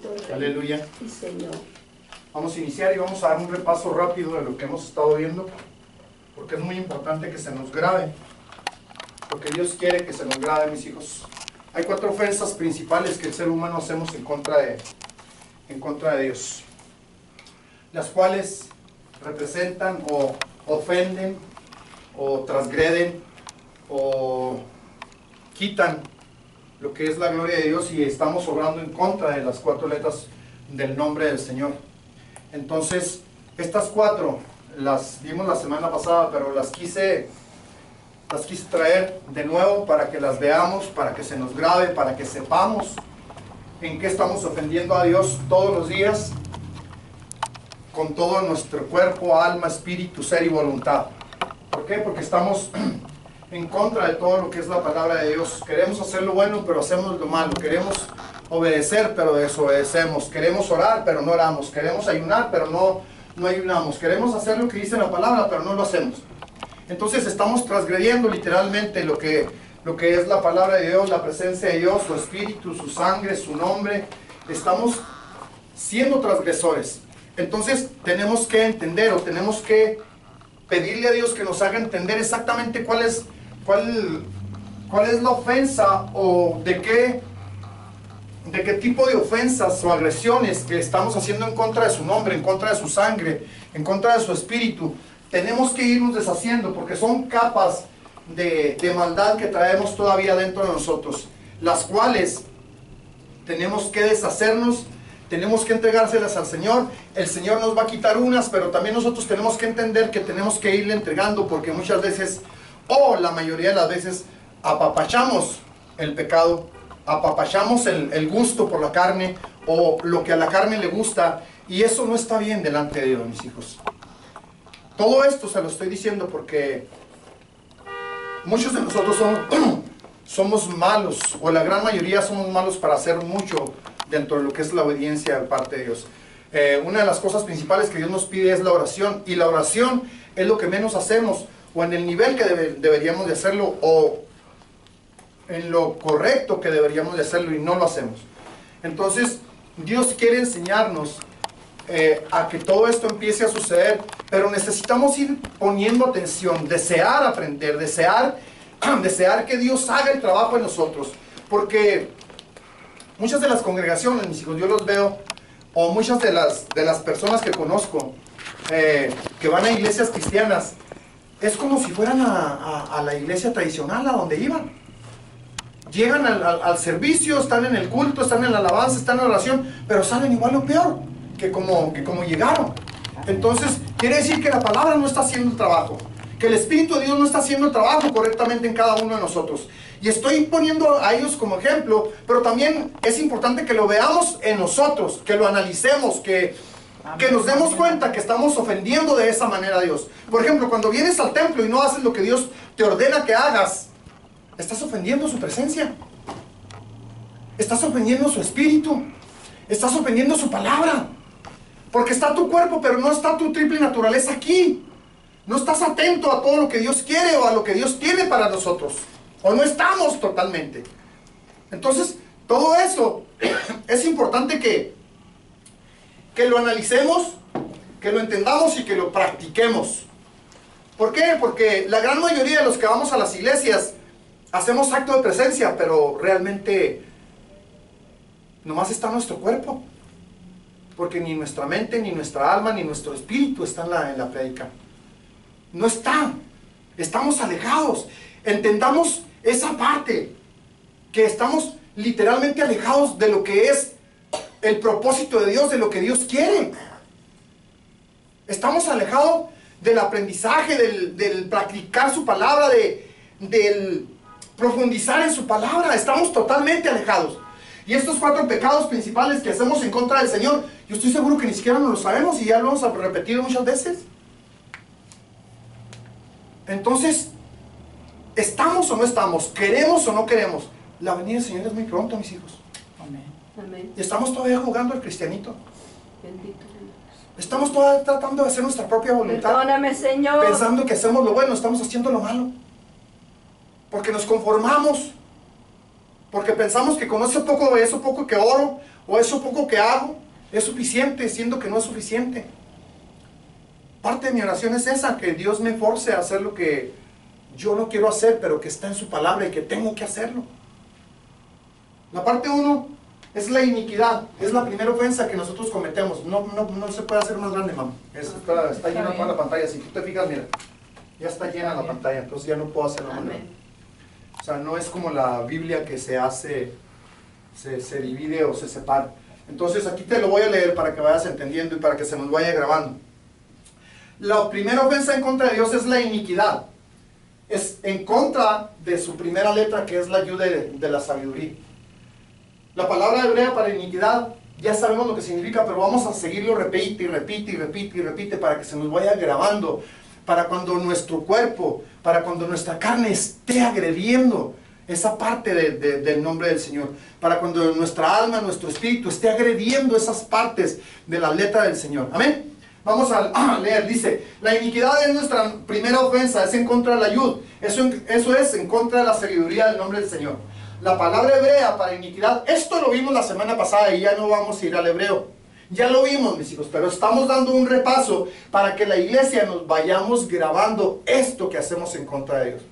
Bendito Rey. Aleluya. Sí, Señor. Vamos a iniciar y vamos a dar un repaso rápido de lo que hemos estado viendo, porque es muy importante que se nos grabe, porque Dios quiere que se nos grabe, mis hijos. Hay 4 ofensas principales que el ser humano hacemos en contra de Dios, las cuales representan o ofenden o transgreden o quitan lo que es la gloria de Dios, y estamos obrando en contra de las 4 letras del nombre del Señor. Entonces, estas 4 las vimos la semana pasada, pero las quise traer de nuevo para que las veamos, para que se nos grabe, para que sepamos en qué estamos ofendiendo a Dios todos los días, con todo nuestro cuerpo, alma, espíritu, ser y voluntad. ¿Por qué? Porque estamos en contra de todo lo que es la palabra de Dios. Queremos hacer lo bueno, pero hacemos lo malo. Queremos obedecer, pero desobedecemos. Queremos orar, pero no oramos. Queremos ayunar, pero no ayunamos. Queremos hacer lo que dice la palabra, pero no lo hacemos. Entonces estamos transgrediendo literalmente lo que es la palabra de Dios, la presencia de Dios, su espíritu, su sangre, su nombre. Estamos siendo transgresores. Entonces tenemos que entender, o tenemos que pedirle a Dios que nos haga entender exactamente cuál es la ofensa, o de qué tipo de ofensas o agresiones que estamos haciendo en contra de su nombre, en contra de su sangre, en contra de su espíritu. Tenemos que irnos deshaciendo, porque son capas de maldad que traemos todavía dentro de nosotros, las cuales tenemos que deshacernos, tenemos que entregárselas al Señor. El Señor nos va a quitar unas, pero también nosotros tenemos que entender que tenemos que irle entregando, porque muchas veces, o la mayoría de las veces, apapachamos el pecado, apapachamos el gusto por la carne, o lo que a la carne le gusta, y eso no está bien delante de Dios, mis hijos. Todo esto se lo estoy diciendo porque muchos de nosotros somos malos, o la gran mayoría somos malos para hacer mucho dentro de lo que es la obediencia de parte de Dios. Una de las cosas principales que Dios nos pide es la oración, y la oración es lo que menos hacemos, o en el nivel que deberíamos de hacerlo, o en lo correcto que deberíamos de hacerlo, y no lo hacemos. Entonces Dios quiere enseñarnos a que todo esto empiece a suceder, pero necesitamos ir poniendo atención, desear aprender, desear que Dios haga el trabajo en nosotros, porque muchas de las congregaciones, mis hijos, yo los veo, o muchas de las personas que conozco que van a iglesias cristianas, es como si fueran a la iglesia tradicional a donde iban. Llegan al servicio, están en el culto, están en la alabanza, están en la oración, pero salen igual o peor que como llegaron. Entonces quiere decir que la palabra no está haciendo el trabajo, que el Espíritu de Dios no está haciendo el trabajo correctamente en cada uno de nosotros. Y estoy poniendo a ellos como ejemplo, pero también es importante que lo veamos en nosotros, que lo analicemos, que nos demos cuenta que estamos ofendiendo de esa manera a Dios. Por ejemplo, cuando vienes al templo y no haces lo que Dios te ordena que hagas, estás ofendiendo su presencia, estás ofendiendo su espíritu, estás ofendiendo su palabra, porque está tu cuerpo, pero no está tu triple naturaleza aquí. No estás atento a todo lo que Dios quiere o a lo que Dios tiene para nosotros, o no estamos totalmente. Entonces, todo eso es importante que lo analicemos, que lo entendamos y que lo practiquemos. ¿Por qué? Porque la gran mayoría de los que vamos a las iglesias hacemos acto de presencia, pero realmente nomás está nuestro cuerpo, porque ni nuestra mente, ni nuestra alma, ni nuestro espíritu está en la prédica. No está. Estamos alejados. Entendamos esa parte, que estamos literalmente alejados de lo que es el propósito de Dios, de lo que Dios quiere. Estamos alejados del aprendizaje, del practicar su palabra, del profundizar en su palabra. Estamos totalmente alejados. Y estos 4 pecados principales que hacemos en contra del Señor, yo estoy seguro que ni siquiera nos lo sabemos, y ya lo hemos repetido muchas veces. Entonces, ¿estamos o no estamos? ¿Queremos o no queremos? La venida del Señor es muy pronto, mis hijos. Amén. Amén. Y estamos todavía jugando al cristianito. Bendito Dios. Estamos todavía tratando de hacer nuestra propia voluntad. Perdóname, Señor. Pensando que hacemos lo bueno, estamos haciendo lo malo. Porque nos conformamos Porque pensamos que con eso poco que oro o eso poco que hago es suficiente, siendo que no es suficiente. Parte de mi oración es esa, que Dios me force a hacer lo que yo no quiero hacer, pero que está en su palabra y que tengo que hacerlo. La parte 1 es la iniquidad, es la primera ofensa que nosotros cometemos. No se puede hacer más grande, mamá. Está llena toda la pantalla. Si tú te fijas, mira, ya está llena la pantalla, entonces ya no puedo hacerlo más grande. O sea, no es como la Biblia que se hace, se divide o se separa. Entonces aquí te lo voy a leer para que vayas entendiendo y para que se nos vaya grabando. La primera ofensa en contra de Dios es la iniquidad. Es en contra de su primera letra, que es la yud de la sabiduría. La palabra hebrea para iniquidad, ya sabemos lo que significa, pero vamos a seguirlo, repite y repite y repite y repite para que se nos vaya grabando. Para cuando nuestro cuerpo, para cuando nuestra carne esté agrediendo esa parte del nombre del Señor. Para cuando nuestra alma, nuestro espíritu esté agrediendo esas partes de la letra del Señor. Amén. Vamos a leer, dice, la iniquidad es nuestra primera ofensa, es en contra de la yud. Eso es en contra de la sabiduría del nombre del Señor. La palabra hebrea para iniquidad, esto lo vimos la semana pasada y ya no vamos a ir al hebreo. Ya lo vimos, mis hijos, pero estamos dando un repaso para que la iglesia nos vayamos grabando esto que hacemos en contra de Dios.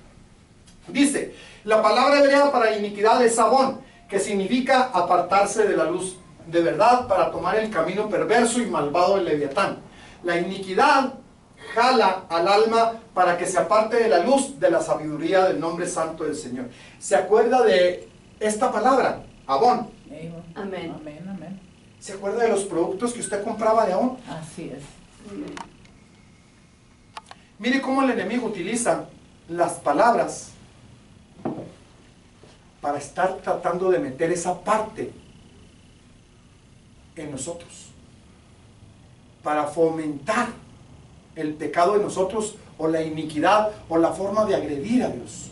Dice, la palabra hebrea para iniquidad es sabón, que significa apartarse de la luz de verdad para tomar el camino perverso y malvado del Leviatán. La iniquidad jala al alma para que se aparte de la luz de la sabiduría del nombre santo del Señor. ¿Se acuerda de esta palabra? Abón. Amén. Amén, amén. ¿Se acuerda de los productos que usted compraba de Abón? Así es. Amén. Mire cómo el enemigo utiliza las palabras para estar tratando de meter esa parte en nosotros, para fomentar el pecado en nosotros, o la iniquidad, o la forma de agredir a Dios.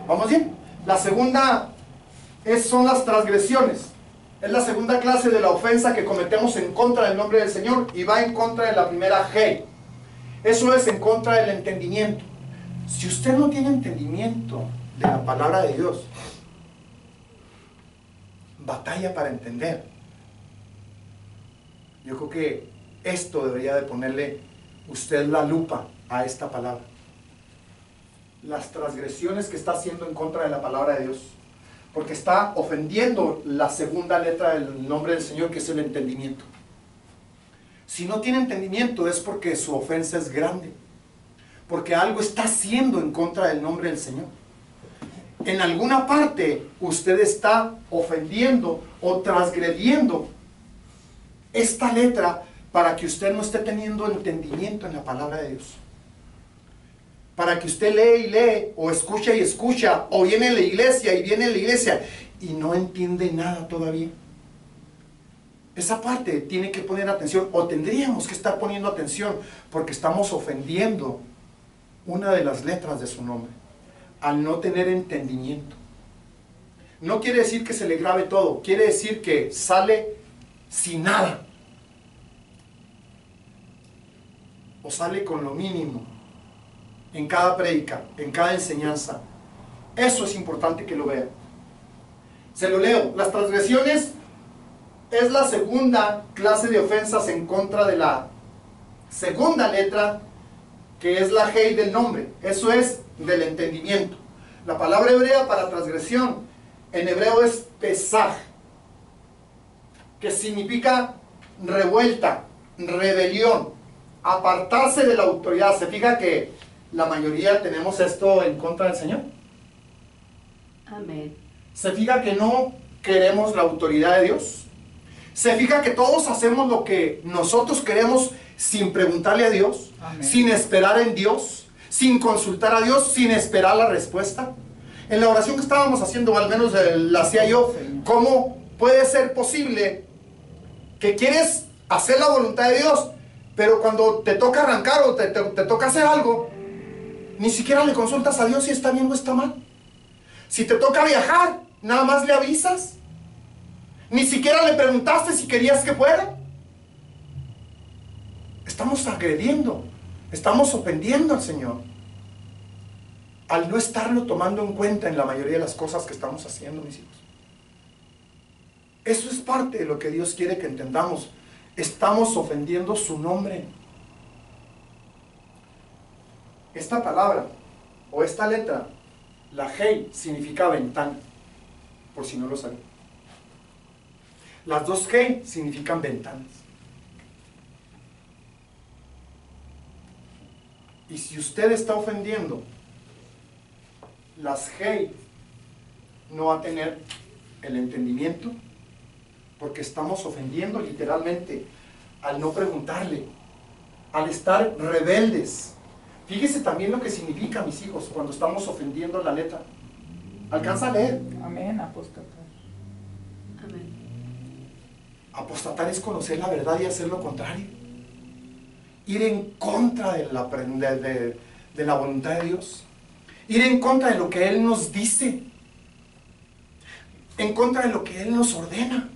¿Vamos bien? La segunda son las transgresiones. Es la segunda clase de la ofensa que cometemos en contra del nombre del Señor, y va en contra de la primera G. Eso es en contra del entendimiento. Si usted no tiene entendimiento de la palabra de Dios, batalla para entender. Yo creo que esto debería de ponerle usted la lupa a esta palabra. Las transgresiones que está haciendo en contra de la palabra de Dios. Porque está ofendiendo la segunda letra del nombre del Señor, que es el entendimiento. Si no tiene entendimiento es porque su ofensa es grande. Porque algo está haciendo en contra del nombre del Señor. En alguna parte usted está ofendiendo o transgrediendo esta letra para que usted no esté teniendo entendimiento en la palabra de Dios. Para que usted lee y lee, o escucha y escucha, o viene a la iglesia y viene a la iglesia y no entiende nada todavía. Esa parte tiene que poner atención, o tendríamos que estar poniendo atención, porque estamos ofendiendo una de las letras de su nombre, al no tener entendimiento. No quiere decir que se le grabe todo, quiere decir que sale sin nada, o sale con lo mínimo en cada prédica, en cada enseñanza. Eso es importante que lo vean. Se lo leo. Las transgresiones es la segunda clase de ofensas en contra de la segunda letra, que es la Hei del nombre. Eso es del entendimiento. La palabra hebrea para transgresión en hebreo es pesaj, que significa revuelta, rebelión, apartarse de la autoridad. Se fija que la mayoría tenemos esto en contra del Señor. Amén. Se fija que no queremos la autoridad de Dios. Se fija que todos hacemos lo que nosotros queremos sin preguntarle a Dios. Amén. Sin esperar en Dios, sin consultar a Dios, sin esperar la respuesta. En la oración que estábamos haciendo, o al menos la hacía yo, ¿cómo puede ser posible que quieres hacer la voluntad de Dios, pero cuando te toca arrancar o te toca hacer algo, ni siquiera le consultas a Dios si está bien o está mal? Si te toca viajar, nada más le avisas. Ni siquiera le preguntaste si querías que fuera. Estamos agrediendo, estamos ofendiendo al Señor. al no estarlo tomando en cuenta en la mayoría de las cosas que estamos haciendo, mis hijos. Eso es parte de lo que Dios quiere que entendamos. Estamos ofendiendo su nombre. Esta palabra o esta letra, la Hei, significa ventana, por si no lo saben. Las dos Hei significan ventanas. Y si usted está ofendiendo las Hei, no va a tener el entendimiento, porque estamos ofendiendo literalmente al no preguntarle, al estar rebeldes. Fíjese también lo que significa, mis hijos, cuando estamos ofendiendo la letra. ¿Alcanza a leer? Amén, apostatar. Amén. Apostatar es conocer la verdad y hacer lo contrario. Ir en contra de la voluntad de Dios. Ir en contra de lo que Él nos dice. En contra de lo que Él nos ordena.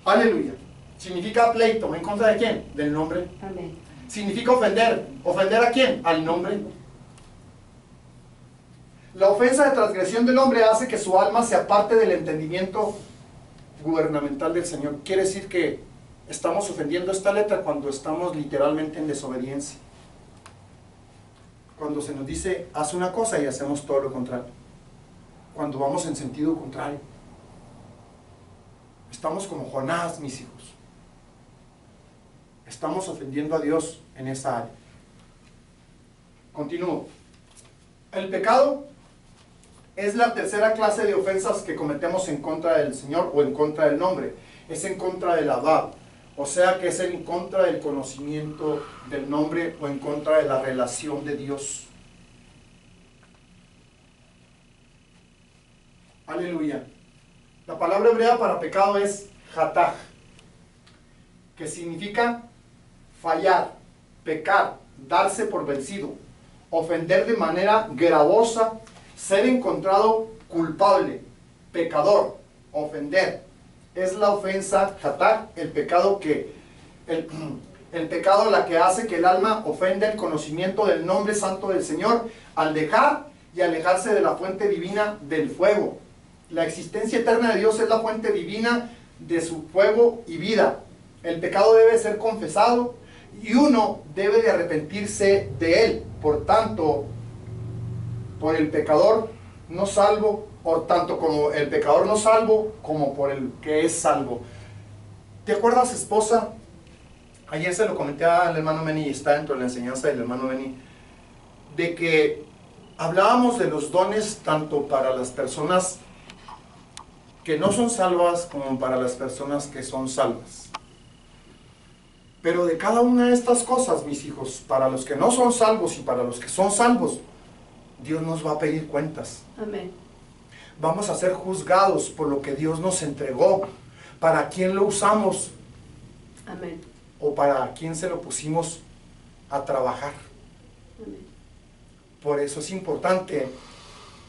Aleluya. Significa pleito. ¿En contra de quién? Del nombre. Amén. Significa ofender. ¿Ofender a quién? Al nombre. La ofensa de transgresión del hombre hace que su alma se aparte del entendimiento gubernamental del Señor. Quiere decir que estamos ofendiendo esta letra cuando estamos literalmente en desobediencia. Cuando se nos dice, haz una cosa y hacemos todo lo contrario. Cuando vamos en sentido contrario. Estamos como Jonás, mis hijos. Estamos ofendiendo a Dios en esa área. Continúo. El pecado es la tercera clase de ofensas que cometemos en contra del Señor o en contra del nombre. Es en contra del Abba. O sea que es en contra del conocimiento del nombre o en contra de la relación de Dios. Aleluya. La palabra hebrea para pecado es hatach, que significa fallar, pecar, darse por vencido, ofender de manera gravosa, ser encontrado culpable, pecador, ofender. Es la ofensa hatach, el pecado el pecado la que hace que el alma ofenda el conocimiento del nombre santo del Señor al dejar y alejarse de la fuente divina del fuego. La existencia eterna de Dios es la fuente divina de su fuego y vida. El pecado debe ser confesado y uno debe de arrepentirse de él. Por tanto, por el pecador no salvo, por tanto como el pecador no salvo, como por el que es salvo. ¿Te acuerdas, esposa? Ayer se lo comenté al hermano Beni y está dentro de la enseñanza del hermano Beni, de que hablábamos de los dones tanto para las personas que no son salvas como para las personas que son salvas. Pero de cada una de estas cosas, mis hijos, para los que no son salvos y para los que son salvos, Dios nos va a pedir cuentas. Amén. Vamos a ser juzgados por lo que Dios nos entregó, para quién lo usamos Amén. o para quién se lo pusimos a trabajar. Amén. Por eso es importante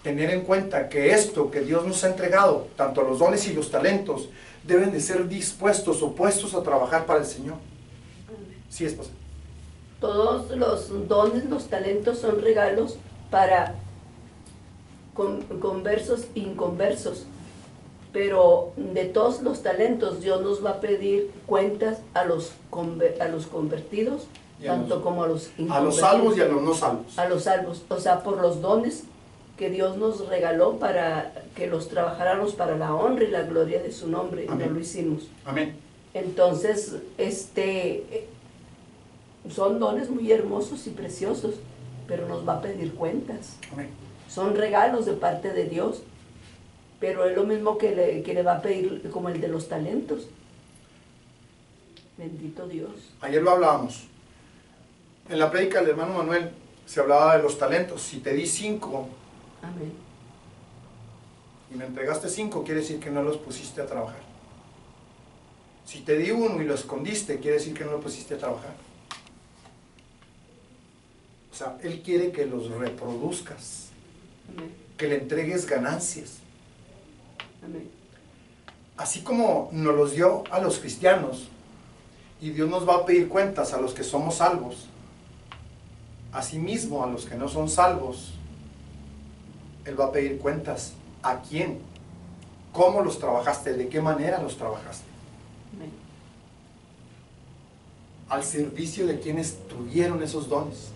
tener en cuenta que esto que Dios nos ha entregado, tanto los dones y los talentos, deben de ser dispuestos o puestos a trabajar para el Señor. Amén. Sí, esposa. Todos los dones, los talentos son regalos para conversos e inconversos. Pero de todos los talentos Dios nos va a pedir cuentas a los convertidos, Y a tanto los- como a los inconvertidos. A los salvos y a los no salvos. A los salvos, o sea, por los dones que Dios nos regaló para que los trabajáramos para la honra y la gloria de su nombre. Amén. No lo hicimos. Amén. Entonces, son dones muy hermosos y preciosos, pero nos va a pedir cuentas. Amén. Son regalos de parte de Dios, pero es lo mismo que le va a pedir como el de los talentos. Bendito Dios. Ayer lo hablábamos. En la prédica del hermano Manuel se hablaba de los talentos. Si te di 5 Amén. y me entregaste 5, quiere decir que no los pusiste a trabajar. Si te di 1 y lo escondiste, quiere decir que no lo pusiste a trabajar. O sea, Él quiere que los reproduzcas, Amén. que le entregues ganancias. Amén. Así como nos los dio a los cristianos Y Dios nos va a pedir cuentas a los que somos salvos. Asimismo, a los que no son salvos, Él va a pedir cuentas. ¿A quién? ¿Cómo los trabajaste? ¿De qué manera los trabajaste? Amén. Al servicio de quienes tuvieron esos dones.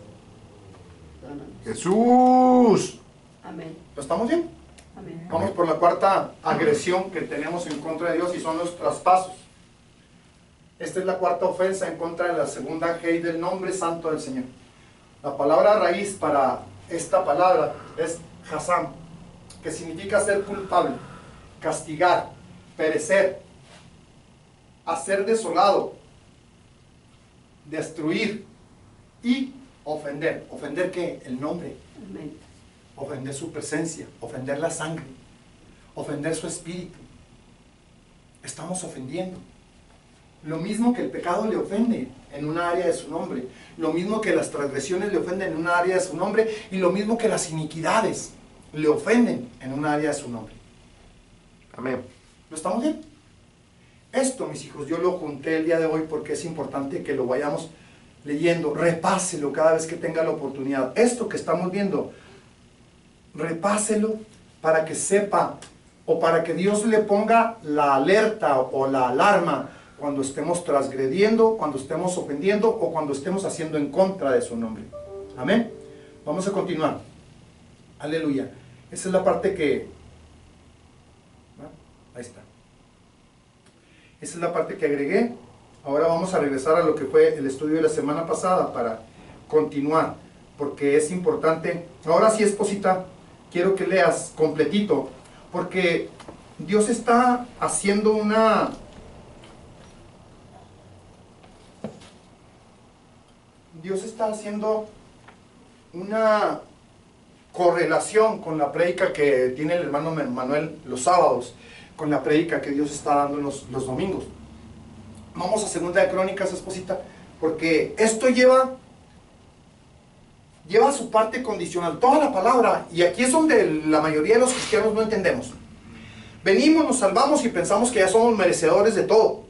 Jesús. Amén. ¿Lo estamos bien? Amén. Vamos por la cuarta agresión que tenemos en contra de Dios y son los traspasos. Esta es la cuarta ofensa en contra de la segunda G del nombre santo del Señor. La palabra raíz para esta palabra es Hasam, que significa ser culpable, castigar, perecer, hacer desolado, destruir y ofender. ¿Ofender qué? El nombre. Amén. Ofender su presencia, ofender la sangre, ofender su espíritu. Estamos ofendiendo. Lo mismo que el pecado le ofende en una área de su nombre, lo mismo que las transgresiones le ofenden en una área de su nombre, y lo mismo que las iniquidades le ofenden en una área de su nombre. Amén. ¿Lo estamos bien? Esto, mis hijos, yo lo junté el día de hoy porque es importante que lo vayamos leyendo. Repáselo cada vez que tenga la oportunidad. Esto que estamos viendo, repáselo para que sepa, o para que Dios le ponga la alerta o la alarma cuando estemos transgrediendo, cuando estemos ofendiendo o cuando estemos haciendo en contra de su nombre. Amén. Vamos a continuar. Aleluya. Esa es la parte que... Ahí está. Esa es la parte que agregué. Ahora vamos a regresar a lo que fue el estudio de la semana pasada para continuar, porque es importante. Ahora sí, esposita, quiero que leas completito, porque Dios está haciendo una... Dios está haciendo una correlación con la prédica que tiene el hermano Manuel los sábados, con la prédica que Dios está dando los domingos. Vamos a Segunda de Crónicas, esposita, porque esto lleva su parte condicional, toda la palabra, y aquí es donde la mayoría de los cristianos no entendemos. Venimos, nos salvamos y pensamos que ya somos merecedores de todo.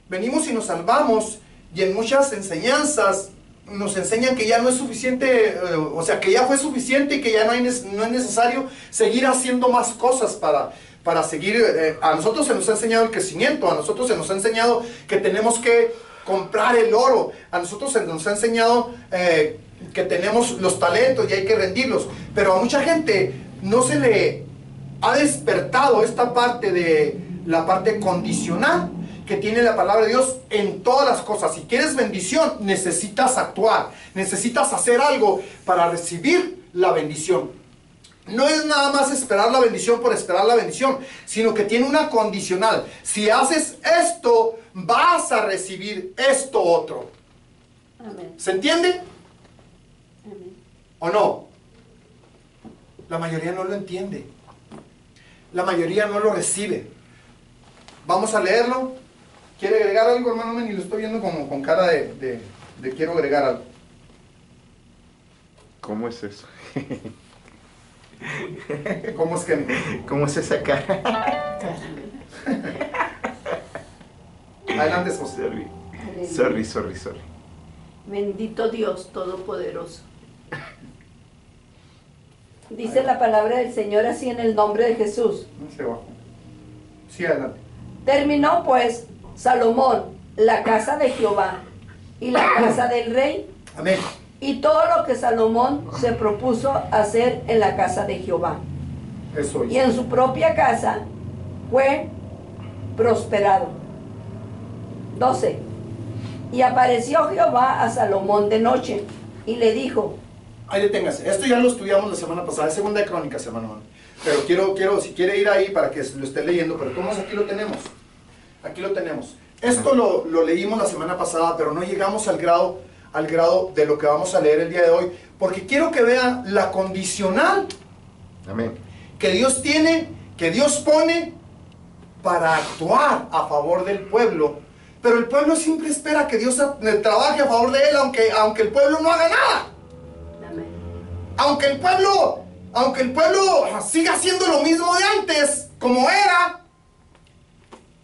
Venimos y nos salvamos, y en muchas enseñanzas nos enseñan que ya no es suficiente, o sea, que ya fue suficiente y que ya no es necesario seguir haciendo más cosas para seguir. A nosotros se nos ha enseñado el crecimiento, a nosotros se nos ha enseñado que tenemos que comprar el oro, a nosotros se nos ha enseñado que tenemos los talentos y hay que rendirlos, pero a mucha gente no se le ha despertado esta parte de la parte condicional que tiene la palabra de Dios en todas las cosas. Si quieres bendición, necesitas actuar, necesitas hacer algo para recibir la bendición. No es nada más esperar la bendición por esperar la bendición, sino que tiene una condicional. Si haces esto, vas a recibir esto otro. Amén. ¿Se entiende? Amén. ¿O no? La mayoría no lo entiende. La mayoría no lo recibe. Vamos a leerlo. ¿Quiere agregar algo, hermano Meni? Lo estoy viendo como con cara de quiero agregar algo. ¿Cómo es eso? ¿Cómo es que? ¿Cómo es esa cara? Adelante, José. Sorry. Bendito Dios Todopoderoso. Dice la palabra del Señor así en el nombre de Jesús. No se bajó. Sí, adelante. Terminó pues Salomón la casa de Jehová y la casa del rey Amén. y todo lo que Salomón se propuso hacer en la casa de Jehová. Eso Y es. en su propia casa fue prosperado. 12. Y apareció Jehová a Salomón de noche y le dijo. Ahí deténgase. Esto ya lo estudiamos la semana pasada, es Segunda de Crónicas, hermano. Pero quiero, si quiere ir ahí para que lo esté leyendo, pero todos aquí lo tenemos. Aquí lo tenemos. Esto lo leímos la semana pasada, pero no llegamos al grado de lo que vamos a leer el día de hoy, porque quiero que vean la condicional Amén. que Dios tiene, que Dios pone para actuar a favor del pueblo. Pero el pueblo siempre espera que Dios trabaje a favor de él, aunque el pueblo no haga nada. Amén. Aunque el pueblo siga haciendo lo mismo de antes, como era,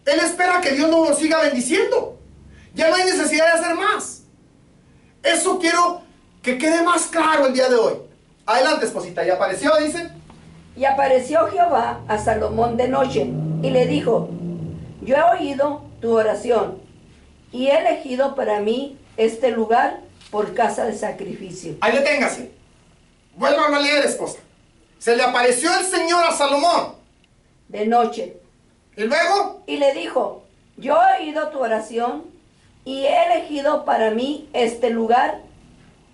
él espera que Dios no lo siga bendiciendo. Ya no hay necesidad de hacer más. Eso quiero que quede más claro el día de hoy. Adelante, esposita. ¿Y apareció, dice? Y apareció Jehová a Salomón de noche y le dijo: yo he oído tu oración y he elegido para mí este lugar por casa de sacrificio. Ahí deténgase. Vuelvan a leer, esposa. Se le apareció el Señor a Salomón. De noche. ¿Y luego? Y le dijo: yo he oído tu oración y he elegido para mí este lugar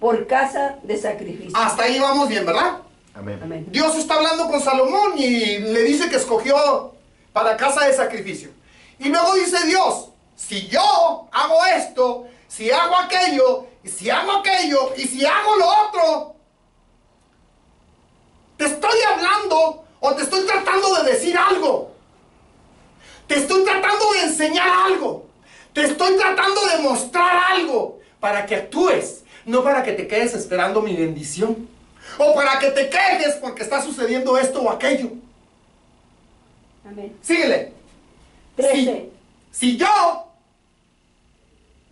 por casa de sacrificio. Hasta ahí vamos bien, ¿verdad? Amén. Amén. Dios está hablando con Salomón y le dice que escogió para casa de sacrificio. Y luego dice Dios: si yo hago esto, si hago aquello, y si hago aquello, y si hago lo otro, te estoy hablando o te estoy tratando de decir algo. Te estoy tratando de enseñar algo. Te estoy tratando de mostrar algo para que actúes, no para que te quedes esperando mi bendición. O para que te quejes porque está sucediendo esto o aquello. Amén. Síguele. 13. Si yo,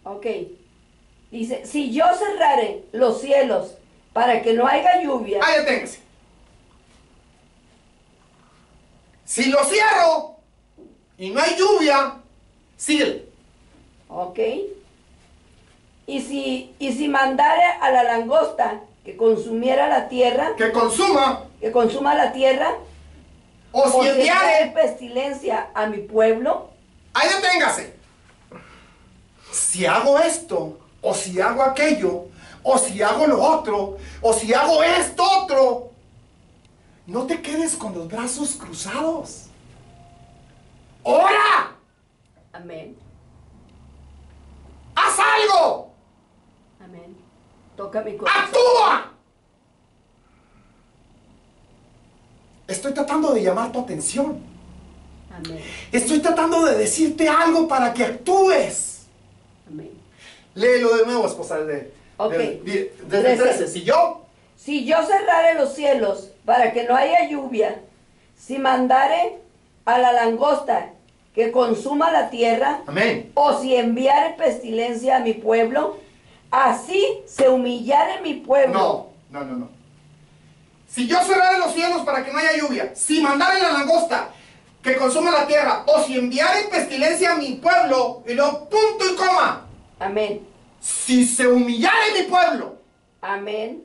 Ok. Dice: si yo cerrare los cielos para que no haya lluvia. ahí deténgase. Si lo cierro y no hay lluvia, síguele. Ok. Y si mandare a la langosta que consumiera la tierra, Que consuma, que consuma la tierra, o si enviare enviare, pestilencia a mi pueblo, ahí deténgase. Si hago esto, o si hago aquello, o si hago lo otro, o si hago esto otro, no te quedes con los brazos cruzados. ¡Ora! amén, ¡Haz algo! amén, toca mi corazón, ¡Actúa! Estoy tratando de llamar tu atención. amén, Estoy tratando de decirte algo para que actúes. amén. Léelo de nuevo, esposa. Ok. Desde 13. 13. Si yo cerrare los cielos para que no haya lluvia, si mandare a la langosta que consuma la tierra, Amén. o si enviare pestilencia a mi pueblo, así se humillare mi pueblo. No. Si yo cerrare los cielos para que no haya lluvia, si mandare la langosta que consuma la tierra, o si enviare pestilencia a mi pueblo, y luego punto y coma. Amén, Si se humillare mi pueblo, amén,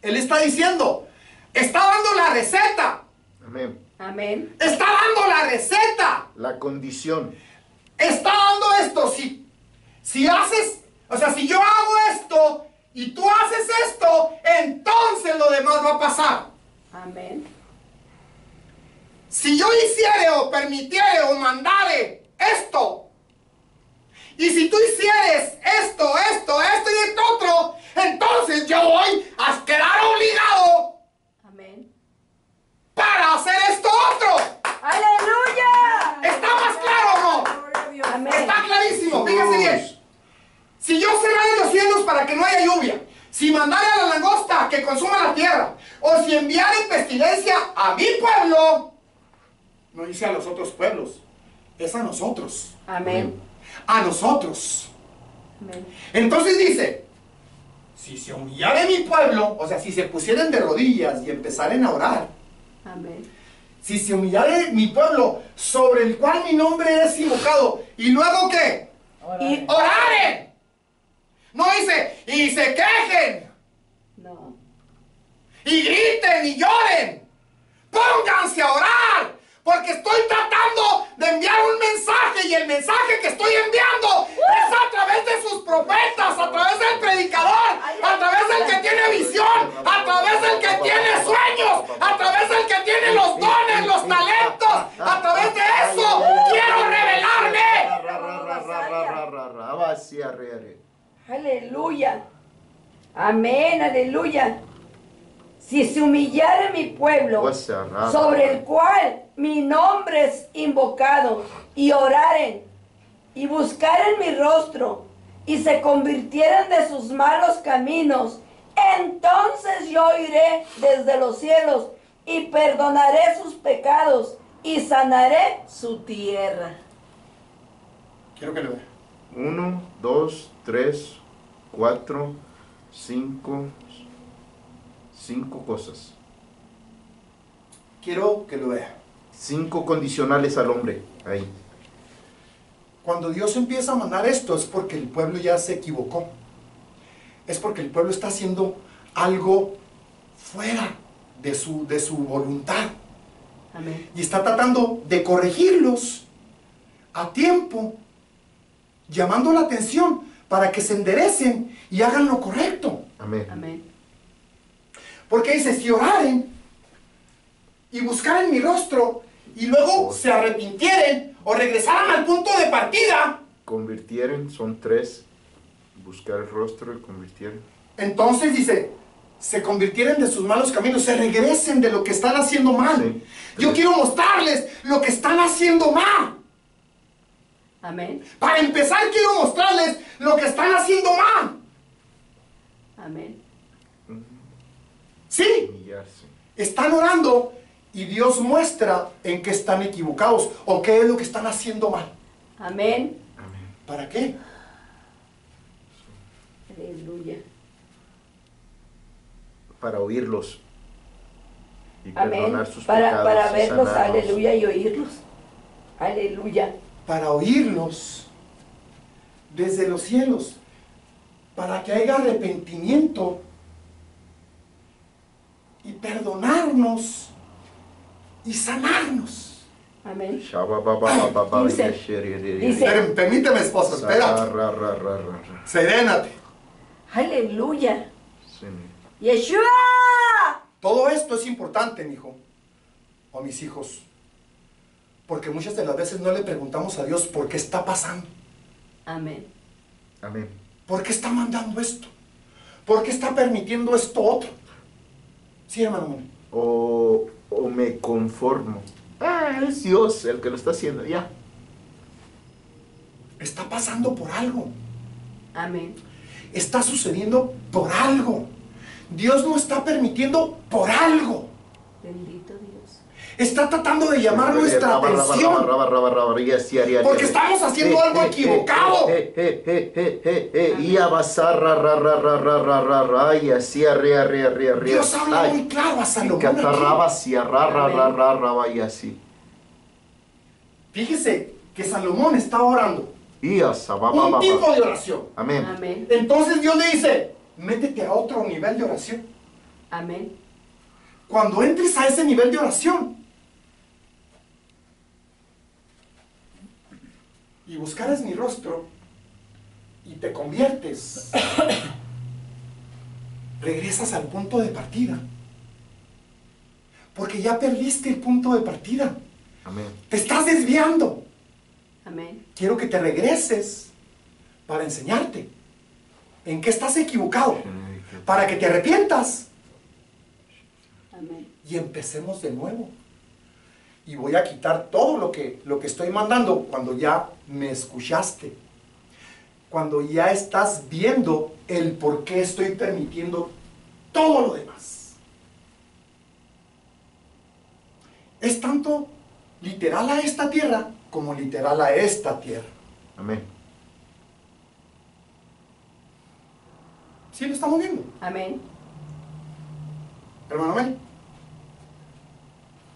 él está diciendo, está dando la receta. Amén. amén, Está dando la receta. La condición. Está dando esto. Si haces, o sea, si yo hago esto y tú haces esto, entonces lo demás va a pasar. amén, Si yo hiciere o permitiere o mandare esto, y si tú hicieres esto y esto otro, entonces yo voy a quedar obligado amén. para hacer esto otro. ¡Aleluya! ¿Está más claro o no? Gloria a Dios. Amén. Está clarísimo, fíjense bien. Si yo cerrare los cielos para que no haya lluvia, si mandare a la langosta que consuma la tierra, o si enviare pestilencia a mi pueblo, no dice a los otros pueblos, es a nosotros. Amén, A nosotros. amén, Entonces dice, si se humillare mi pueblo, o sea, si se pusieren de rodillas y empezaren a orar, amén, si se humillare mi pueblo, sobre el cual mi nombre es invocado, y luego ¿qué? y ¡Oraren! No dice, y se quejen, no, y griten, y lloren. Pónganse a orar, porque estoy tratando de enviar un mensaje, y el mensaje que estoy enviando es a través de sus profetas, a través del predicador, a través del que tiene visión, a través del que tiene sueños, a través del que tiene los dones, los talentos. A través de eso quiero revelarme. aleluya, amén, aleluya. Si se humillare mi pueblo, sobre el cual mi nombre es invocado, y oraren, y buscaren mi rostro, y se convirtieren de sus malos caminos, entonces yo iré desde los cielos, y perdonaré sus pecados, y sanaré su tierra. Quiero que lo vea. 1, 2, 3, 4, 5 cosas. Quiero que lo vea. 5 condicionales al hombre. Ahí. Cuando Dios empieza a mandar esto es porque el pueblo ya se equivocó. Es porque el pueblo está haciendo algo fuera de su voluntad. Amén. Y está tratando de corregirlos a tiempo, llamando la atención para que se enderecen y hagan lo correcto. Amén. Amén. Porque dice, si oraren y buscaren mi rostro y luego se arrepintieren o regresaran al punto de partida, Convirtieren, son 3. Buscar el rostro y convirtieren. entonces dice, se convirtieren de sus malos caminos, se regresen de lo que están haciendo mal. Sí. Yo quiero mostrarles lo que están haciendo mal. Amén. Para empezar, quiero mostrarles lo que están haciendo mal. Amén. Sí, Humillarse. están orando y Dios muestra en qué están equivocados o qué es lo que están haciendo mal. Amén. Amén. ¿Para qué? Aleluya. Para oírlos. Y Amén. perdonar sus Para pecados. Y verlos, sanarlos. aleluya, y oírlos. Aleluya. Para oírlos desde los cielos, para que haya arrepentimiento y perdonarnos y sanarnos. Amén. Dice. Permíteme, esposa, espera. Serénate. Aleluya. Sí. Yeshua. Todo esto es importante, mi hijo o mis hijos, porque muchas de las veces no le preguntamos a Dios por qué está pasando, Amén. Amén. por qué está mandando esto, por qué está permitiendo esto otro. Sí, hermano. O me conformo. Es Dios el que lo está haciendo. Ya. Está pasando por algo. Amén. Está sucediendo por algo. Dios no está permitiendo por algo. Bendito Dios. Está tratando de llamar nuestra atención. Porque estamos haciendo algo equivocado. Y abasar, y así, Dios habla muy claro a Salomón aquí. Y así. Fíjese que Salomón está orando. Y Un tipo de oración. Amén. Amén. Entonces Dios le dice, métete a otro nivel de oración. Amén. Cuando entres a ese nivel de oración y buscares mi rostro y te conviertes, regresas al punto de partida. Porque ya perdiste el punto de partida. Amén. Te estás desviando. Amén. Quiero que te regreses para enseñarte en qué estás equivocado, para que te arrepientas Amén. y empecemos de nuevo. Y voy a quitar todo lo que estoy mandando cuando ya me escuchaste, cuando ya estás viendo el por qué estoy permitiendo todo lo demás. Es tanto literal a esta tierra como literal a esta tierra. Amén. ¿Sí lo estamos viendo, Amén. hermano Mel?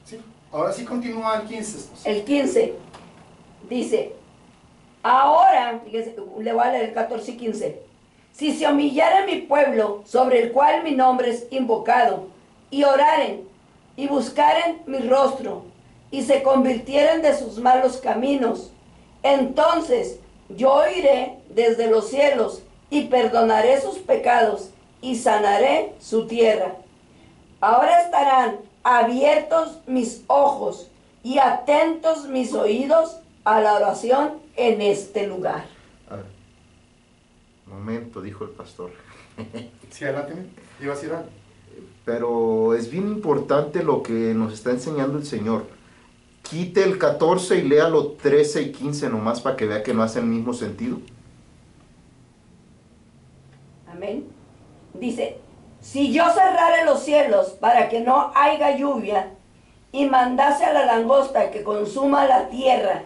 Sí. Ahora sí continúa el 15. El 15 dice, ahora, fíjese, le voy a leer el 14 y 15. Si se humillare mi pueblo, sobre el cual mi nombre es invocado, y oraren, y buscaren mi rostro, y se convirtieren de sus malos caminos, entonces yo oiré desde los cielos, y perdonaré sus pecados, y sanaré su tierra. Ahora estarán abiertos mis ojos, y atentos mis oídos a la oración en este lugar. A ver. Momento, dijo el pastor. Sí, adelante, iba a decir algo. Pero es bien importante lo que nos está enseñando el Señor. Quite el 14 y léalo 13 y 15 nomás para que vea que no hace el mismo sentido. Amén. Dice, si yo cerrare los cielos para que no haya lluvia, y mandase a la langosta que consuma la tierra,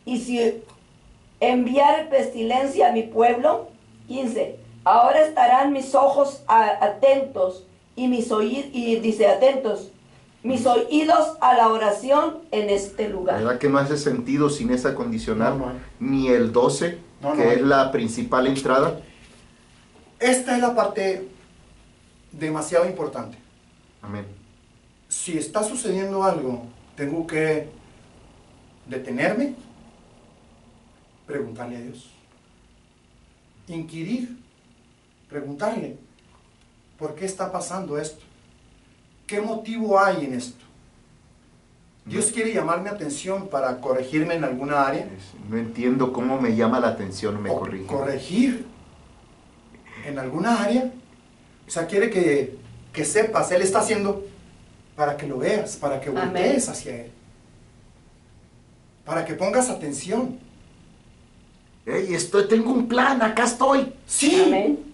y si enviar pestilencia a mi pueblo. 15. Ahora estarán mis ojos atentos y mis oídos a la oración en este lugar. ¿Verdad que no hace sentido sin esa condicional? No. Ni el 12, que es la principal entrada. Esta es la parte demasiado importante. Amén. Si está sucediendo algo, tengo que detenerme, preguntarle a Dios, inquirir, preguntarle, ¿por qué está pasando esto? ¿Qué motivo hay en esto? Dios quiere llamar mi atención para corregirme en alguna área. No entiendo cómo me llama la atención, me corrige. Corregir en alguna área. O sea, quiere que sepas, Él está haciendo para que lo veas, para que voltees hacia Él. Para que pongas atención. ¡Ey, tengo un plan, acá estoy! ¡Sí! Amén.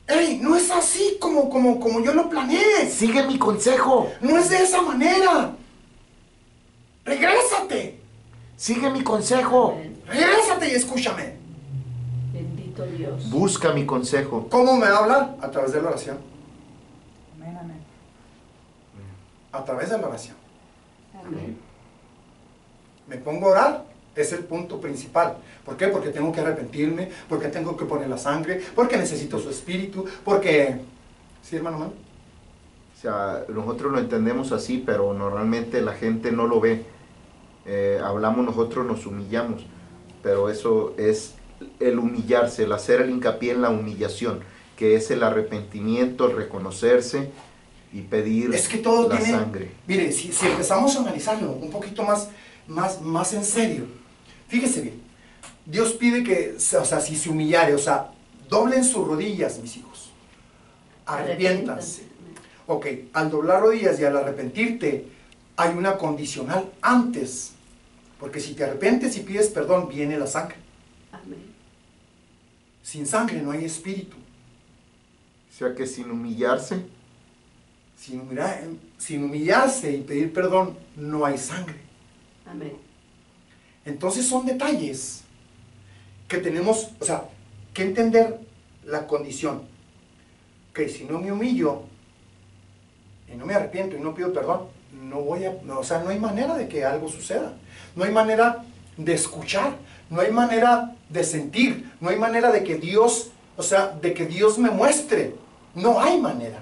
¡Ey, no es así como yo lo planeé! ¡Sigue mi consejo! ¡No es de esa manera! ¡Regrésate! ¡Sigue mi consejo! Amén. ¡Regrésate y escúchame! Bendito Dios. Busca mi consejo. ¿Cómo me va a hablar? A través de la oración. Amén, amén. A través de la oración. Amén. Me pongo a orar. Es el punto principal. ¿Por qué? Porque tengo que arrepentirme, porque tengo que poner la sangre, porque necesito su espíritu, porque... ¿Sí, hermano? O sea, nosotros lo entendemos así, pero normalmente la gente no lo ve. Hablamos nosotros, nos humillamos, pero eso es el humillarse, el hacer el hincapié en la humillación, que es el arrepentimiento, el reconocerse y pedir es que todo la tiene, sangre. Mire, si empezamos a analizarlo un poquito más en serio, fíjese bien, Dios pide que, o sea, si se humillare, o sea, doblen sus rodillas, mis hijos, arrepiéntanse. Ok, al doblar rodillas y al arrepentirte, hay una condicional antes, porque si te arrepientes y pides perdón, viene la sangre. Amén. Sin sangre no hay espíritu. O sea que sin humillarse, Sin humillarse y pedir perdón, no hay sangre. Amén. Entonces son detalles que tenemos, o sea, que entender la condición. Que si no me humillo y no me arrepiento y no pido perdón, no hay manera de que algo suceda. No hay manera de escuchar, no hay manera de sentir, no hay manera de que Dios, de que Dios me muestre. No hay manera.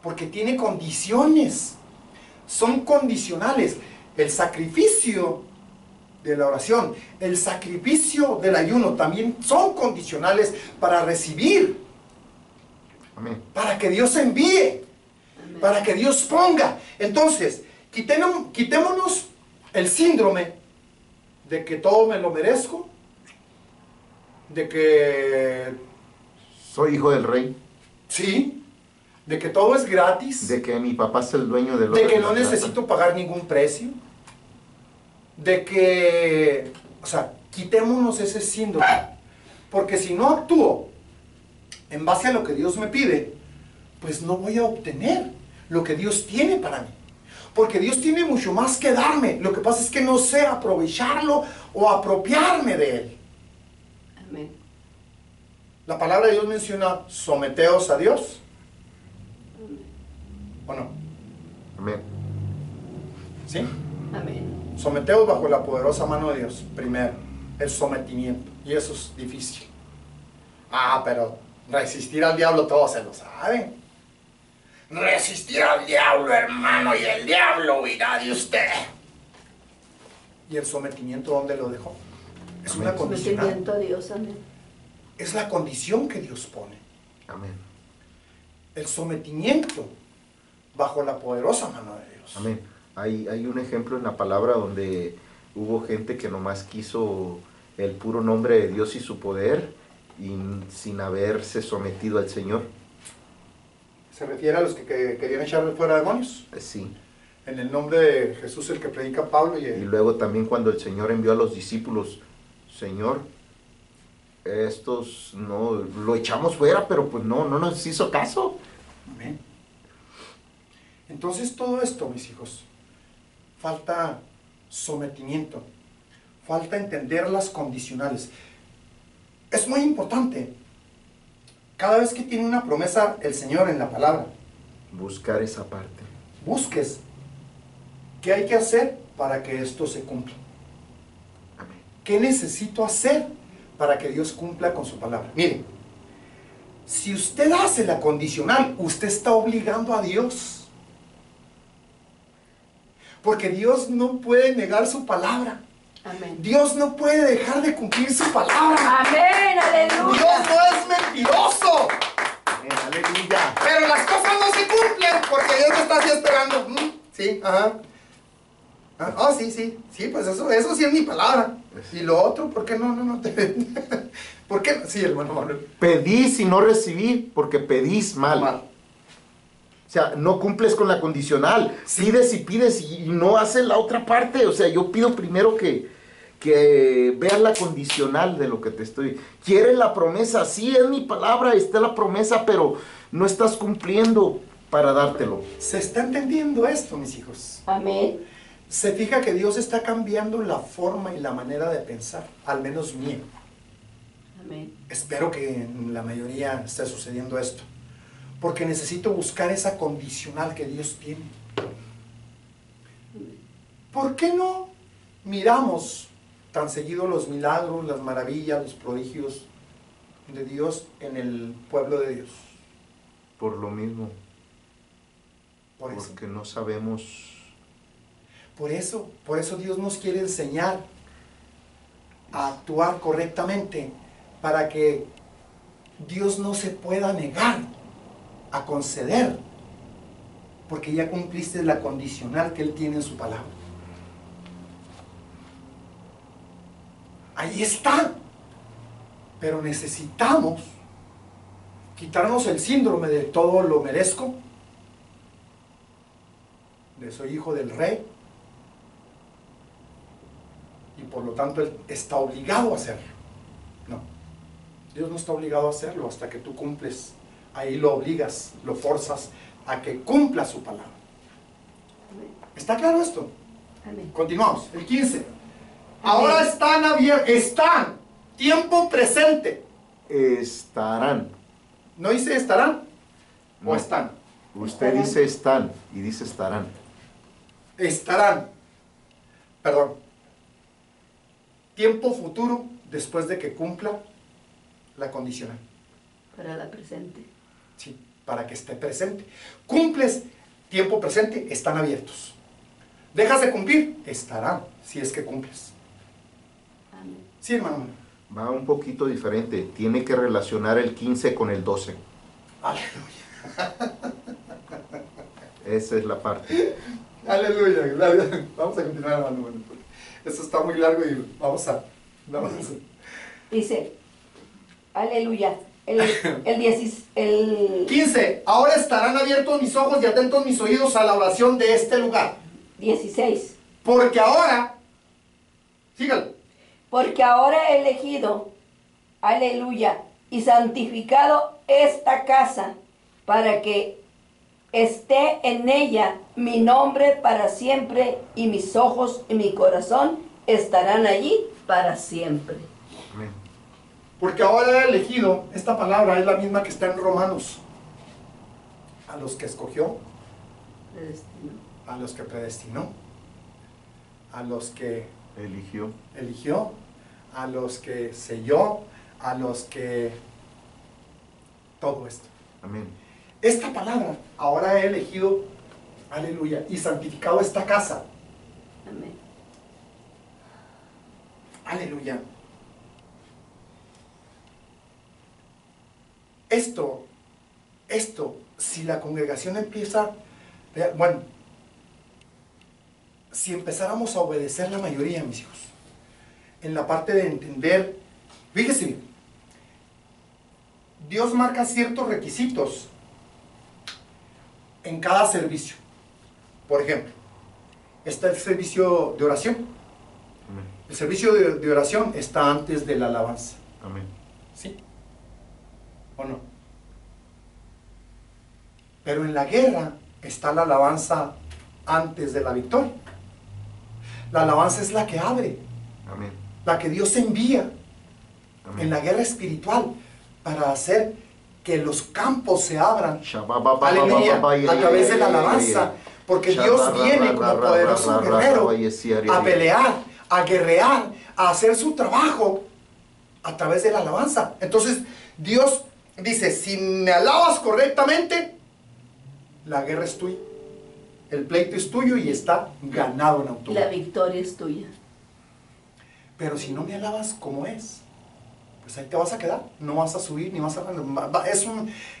Porque tiene condiciones. Son condicionales. El sacrificio de la oración, el sacrificio del ayuno también son condicionales para recibir. amén. Para que Dios envíe. Amén. Para que Dios ponga. Entonces, quitémonos el síndrome de que todo me lo merezco, de que Soy hijo del rey. sí, de que todo es gratis, De que mi papá es el dueño de de que no necesito pagar ningún precio, de que, quitémonos ese síndrome, porque si no actúo en base a lo que Dios me pide, pues no voy a obtener lo que Dios tiene para mí, porque Dios tiene mucho más que darme. Lo que pasa es que no sé aprovecharlo o apropiarme de él. Amén. La palabra de Dios menciona: someteos a Dios, ¿o no? Amén. ¿Sí? Amén. Someteos bajo la poderosa mano de Dios. Primero, el sometimiento. Y eso es difícil. Pero resistir al diablo todos se lo saben. Resistir al diablo, hermano, y el diablo huirá de usted. ¿Y el sometimiento dónde lo dejó? Es una condición. Sometimiento a Dios, amén. Es la condición que Dios pone. Amén. El sometimiento bajo la poderosa mano de Dios. Amén. Hay un ejemplo en la palabra donde hubo gente que nomás quiso el puro nombre de Dios y su poder y sin haberse sometido al Señor. ¿Se refiere a los que querían echarle fuera demonios? Sí. En el nombre de Jesús, el que predica Pablo. Y luego también cuando el Señor envió a los discípulos, Señor, estos no lo echamos fuera, pero pues no nos hizo caso. Amén. Entonces todo esto, mis hijos, falta sometimiento, falta entender las condicionales. Es muy importante. Cada vez que tiene una promesa el Señor en la palabra, buscar esa parte. Busques qué hay que hacer para que esto se cumpla. Amén. ¿Qué necesito hacer para que Dios cumpla con su palabra? Mire, si usted hace la condicional, usted está obligando a Dios. Porque Dios no puede negar su palabra. Amén. Dios no puede dejar de cumplir su palabra. Amén, aleluya. Dios no es mentiroso. Amén, aleluya. Pero las cosas no se cumplen porque Dios está así esperando. Sí, ajá. Sí, pues eso sí es mi palabra. Y lo otro, ¿por qué no te... ¿Por qué? Sí, hermano Manuel. Pedís y no recibí porque pedís mal. Mal. O sea, no cumples con la condicional. Pides y pides y no haces la otra parte. O sea, yo pido primero que veas la condicional de lo que te estoy... ¿Quieres la promesa? Sí, es mi palabra, está la promesa, pero no estás cumpliendo para dártelo. ¿Se está entendiendo esto, mis hijos? Amén. Se fija que Dios está cambiando la forma y la manera de pensar, al menos mía. Amén. Espero que en la mayoría esté sucediendo esto. Porque necesito buscar esa condicional que Dios tiene. ¿Por qué no miramos tan seguido los milagros, las maravillas, los prodigios de Dios en el pueblo de Dios? Por lo mismo. Por eso. Porque no sabemos. Por eso Dios nos quiere enseñar a actuar correctamente para que Dios no se pueda negar a conceder, porque ya cumpliste la condicional que Él tiene en su palabra. Ahí está. Pero necesitamos quitarnos el síndrome de todo lo merezco, de soy hijo del rey, y por lo tanto Él está obligado a hacerlo. No, Dios no está obligado a hacerlo hasta que tú cumples. Ahí lo obligas, lo forzas a que cumpla su palabra. ¿Está claro esto? Amén. Continuamos, el 15. Ahora están abiertos, están, tiempo presente. Estarán. ¿No dice estarán? No. ¿O están? Usted Estarán. dice están y dice estarán. Estarán. Perdón. Tiempo futuro después de que cumpla la condicional. Para la presente. Sí, para que esté presente. Cumples, tiempo presente, están abiertos. Dejas de cumplir, estarán, si es que cumples. Amén. Sí, hermano. Va un poquito diferente. Tiene que relacionar el 15 con el 12. Aleluya. Esa es la parte. Aleluya, gracias. Vamos a continuar, hermano. Esto está muy largo y vamos a... Dice, aleluya. El 15. Ahora estarán abiertos mis ojos y atentos mis oídos a la oración de este lugar. 16. Porque ahora... Sígalo. Porque ahora he elegido, aleluya, y santificado esta casa para que esté en ella mi nombre para siempre, y mis ojos y mi corazón estarán allí para siempre. Amén. Porque ahora he elegido, esta palabra es la misma que está en Romanos. A los que escogió, a los que predestinó, a los que eligió, a los que selló, a los que... todo esto. Amén. Esta palabra, ahora he elegido, aleluya, y santificado esta casa. Amén. Aleluya. Esto, si la congregación empieza, bueno, si empezáramos a obedecer la mayoría, mis hijos, en la parte de entender, fíjese bien, Dios marca ciertos requisitos en cada servicio. Por ejemplo, está el servicio de oración. Amén. El servicio de oración está antes de la alabanza. Amén. ¿Sí? ¿O no? Pero en la guerra está la alabanza antes de la victoria. La alabanza es la que abre. Amén. La que Dios envía en la guerra espiritual para hacer que los campos se abran. Aleluya. A través de la alabanza. Porque Dios viene como poderoso guerrero a pelear, a guerrear, a hacer su trabajo a través de la alabanza. Entonces Dios dice, si me alabas correctamente, la guerra es tuya. El pleito es tuyo y está ganado en automático. La victoria es tuya. Pero si no me alabas como es, pues ahí te vas a quedar. No vas a subir, ni vas a...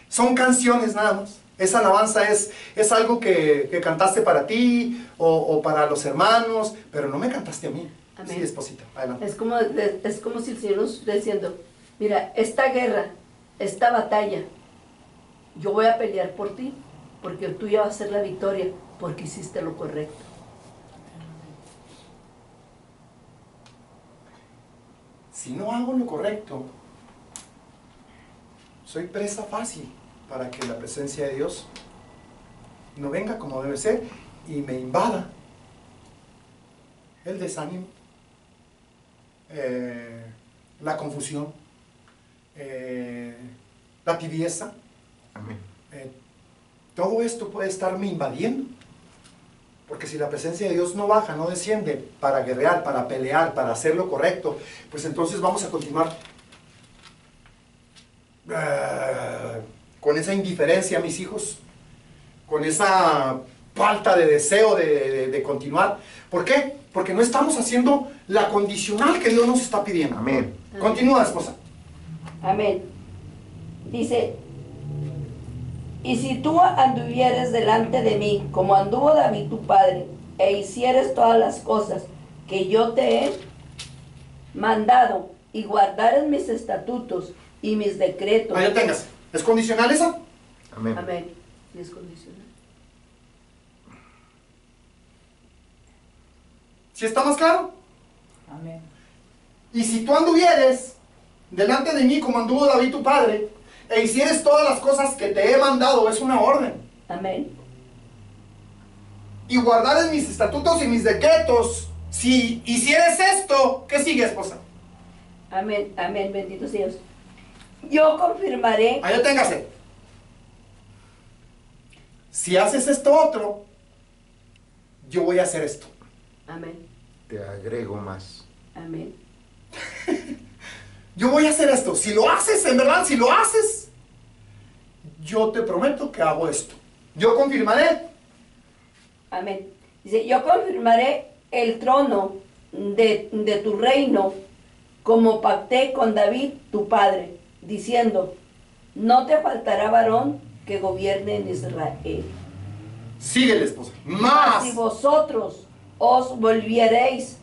son canciones nada más. Esa alabanza es algo que cantaste para ti o para los hermanos, pero no me cantaste a mí. Amén. Sí, esposita, adelante. Es como si el Señor nos estuviera diciendo, mira, esta guerra, esta batalla, yo voy a pelear por ti, porque el tuyo va a ser la victoria, porque hiciste lo correcto. Si no hago lo correcto, soy presa fácil para que la presencia de Dios no venga como debe ser y me invada el desánimo, la confusión, la tibieza. Amén. Todo esto puede estarme invadiendo. Porque si la presencia de Dios no baja, no desciende para guerrear, para pelear, para hacer lo correcto, pues entonces vamos a continuar con esa indiferencia, mis hijos, con esa falta de deseo de continuar. ¿Por qué? Porque no estamos haciendo la condicional que Dios nos está pidiendo. Amén. Continúa, esposa. Amén. Dice, y si tú anduvieres delante de mí, como anduvo David tu padre, e hicieres todas las cosas que yo te he mandado, y guardares mis estatutos y mis decretos. Ahí lo tengas. ¿Es condicional esa? Amén. Amén. Y es condicional. ¿Sí está más claro? Amén. Y si tú anduvieres delante de mí como anduvo David tu padre, e hicieres todas las cosas que te he mandado, es una orden. Amén. Y guardares mis estatutos y mis decretos, si hicieres esto, ¿qué sigue, esposa? Amén, amén, bendito sea Dios. Yo confirmaré. Ahí téngase. Si haces esto otro, yo voy a hacer esto. Amén. Te agrego más. Amén. Yo voy a hacer esto. Si lo haces, en verdad, si lo haces, yo te prometo que hago esto. Yo confirmaré. Amén. Dice, yo confirmaré el trono de tu reino como pacté con David, tu padre, diciendo, no te faltará varón que gobierne en Israel. Síguele, esposa. Más. Si vosotros os volviereis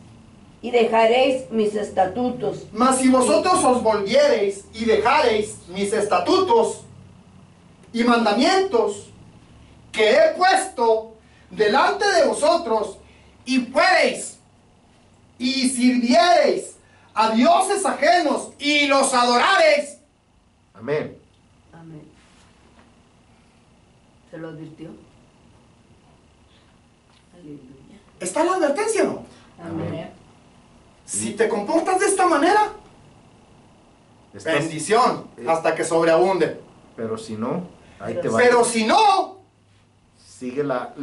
y dejaréis mis estatutos. Mas si vosotros os volviereis y dejareis mis estatutos y mandamientos que he puesto delante de vosotros y fuereis y sirviereis a dioses ajenos y los adorareis. Amén. Amén. ¿Se lo advirtió? Aleluya. ¿Está la advertencia o no? Amén. Si te comportas de esta manera, bendición hasta que sobreabunde. Pero si no, ahí te va. Pero si no, sigue la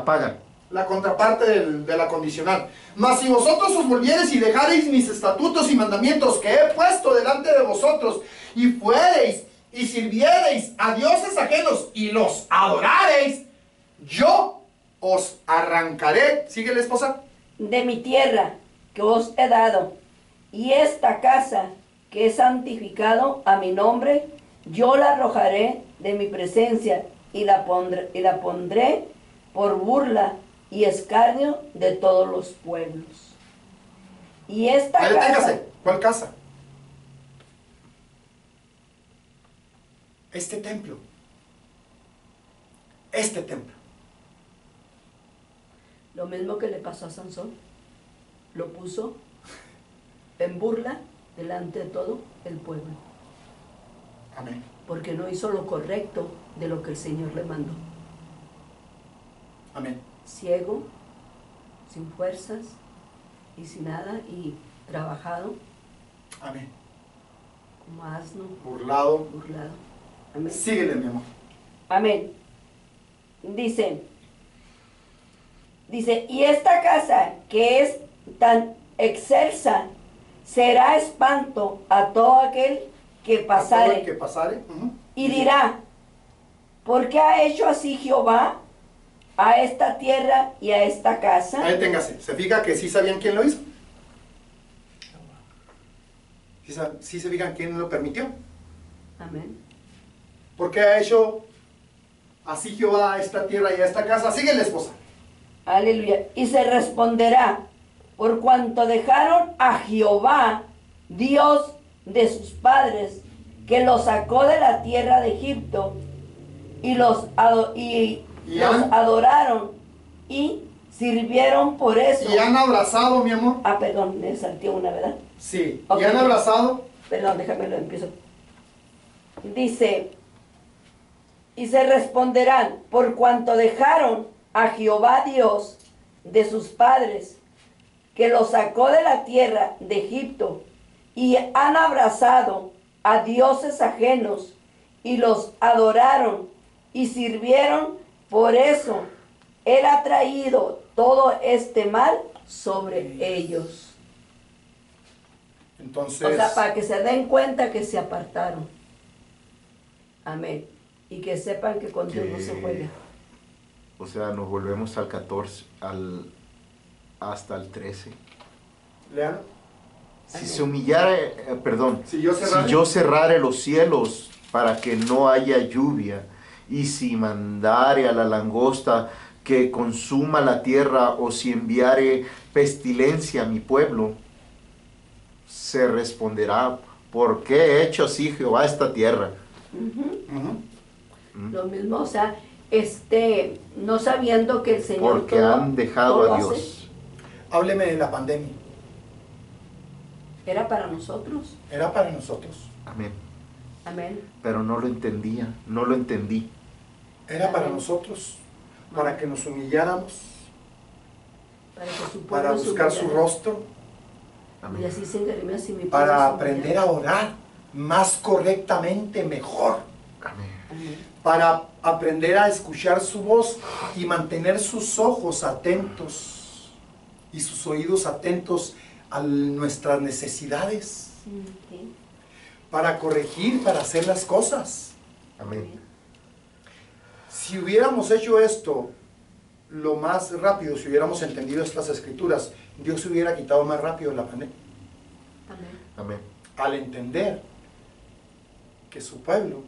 paga. La contraparte de la condicional. Mas si vosotros os volviereis y dejareis mis estatutos y mandamientos que he puesto delante de vosotros, y fuereis y sirviereis a dioses ajenos y los adorareis, yo os arrancaré. ¿Sigue la esposa? De mi tierra que os he dado, y esta casa que he santificado a mi nombre, yo la arrojaré de mi presencia y la pondré por burla y escarnio de todos los pueblos. Y esta Ahí casa... téngase. ¿Cuál casa? Este templo. Este templo. Lo mismo que le pasó a Sansón, lo puso en burla delante de todo el pueblo. Amén. Porque no hizo lo correcto de lo que el Señor le mandó. Amén. Ciego, sin fuerzas, y sin nada y trabajado. Amén. Como asno. Burlado. Amén. Síguele, mi amor. Amén. Dice, y esta casa que es tan excelsa será espanto a todo aquel que pasare. Y dirá, ¿por qué ha hecho así Jehová a esta tierra y a esta casa? Ahí téngase. ¿Se fija que sí sabían quién lo hizo? ¿Sí se fijan quién lo permitió? Amén. ¿Por qué ha hecho así Jehová a esta tierra y a esta casa? Síguele, esposa. Aleluya. Y se responderá, por cuanto dejaron a Jehová, Dios de sus padres, que los sacó de la tierra de Egipto, y los adoraron y sirvieron por eso. Y han abrazado, mi amor. Perdón, me salté una, ¿verdad? Sí. Okay. Y han abrazado. Perdón, déjame lo empiezo. Dice, y se responderán, por cuanto dejaron a Jehová Dios de sus padres, que los sacó de la tierra de Egipto, y han abrazado a dioses ajenos, y los adoraron, y sirvieron, por eso Él ha traído todo este mal sobre ellos. Entonces, o sea, para que se den cuenta que se apartaron. Amén. Y que sepan que con Dios no se juega. O sea, nos volvemos al 14, hasta el 13. Lean. Si se humillara, si yo cerrare los cielos para que no haya lluvia, y si mandare a la langosta que consuma la tierra, o si enviare pestilencia a mi pueblo, se responderá, ¿por qué he hecho así Jehová esta tierra? Lo mismo, o sea, no sabiendo que el Señor porque han dejado a Dios. Hábleme de la pandemia. Era para nosotros. Era para nosotros. Amén. Amén. Pero no lo entendía, no lo entendí. Era para nosotros, para que nos humilláramos, para buscar su rostro, y así se engarimea, así mi para aprender a orar más correctamente, mejor. Amén. Para aprender a escuchar su voz y mantener sus ojos atentos y sus oídos atentos a nuestras necesidades. Sí. Para corregir, para hacer las cosas. Amén. Si hubiéramos hecho esto lo más rápido, si hubiéramos entendido estas escrituras, Dios se hubiera quitado más rápido la pandemia. Amén. Amén. Al entender que su pueblo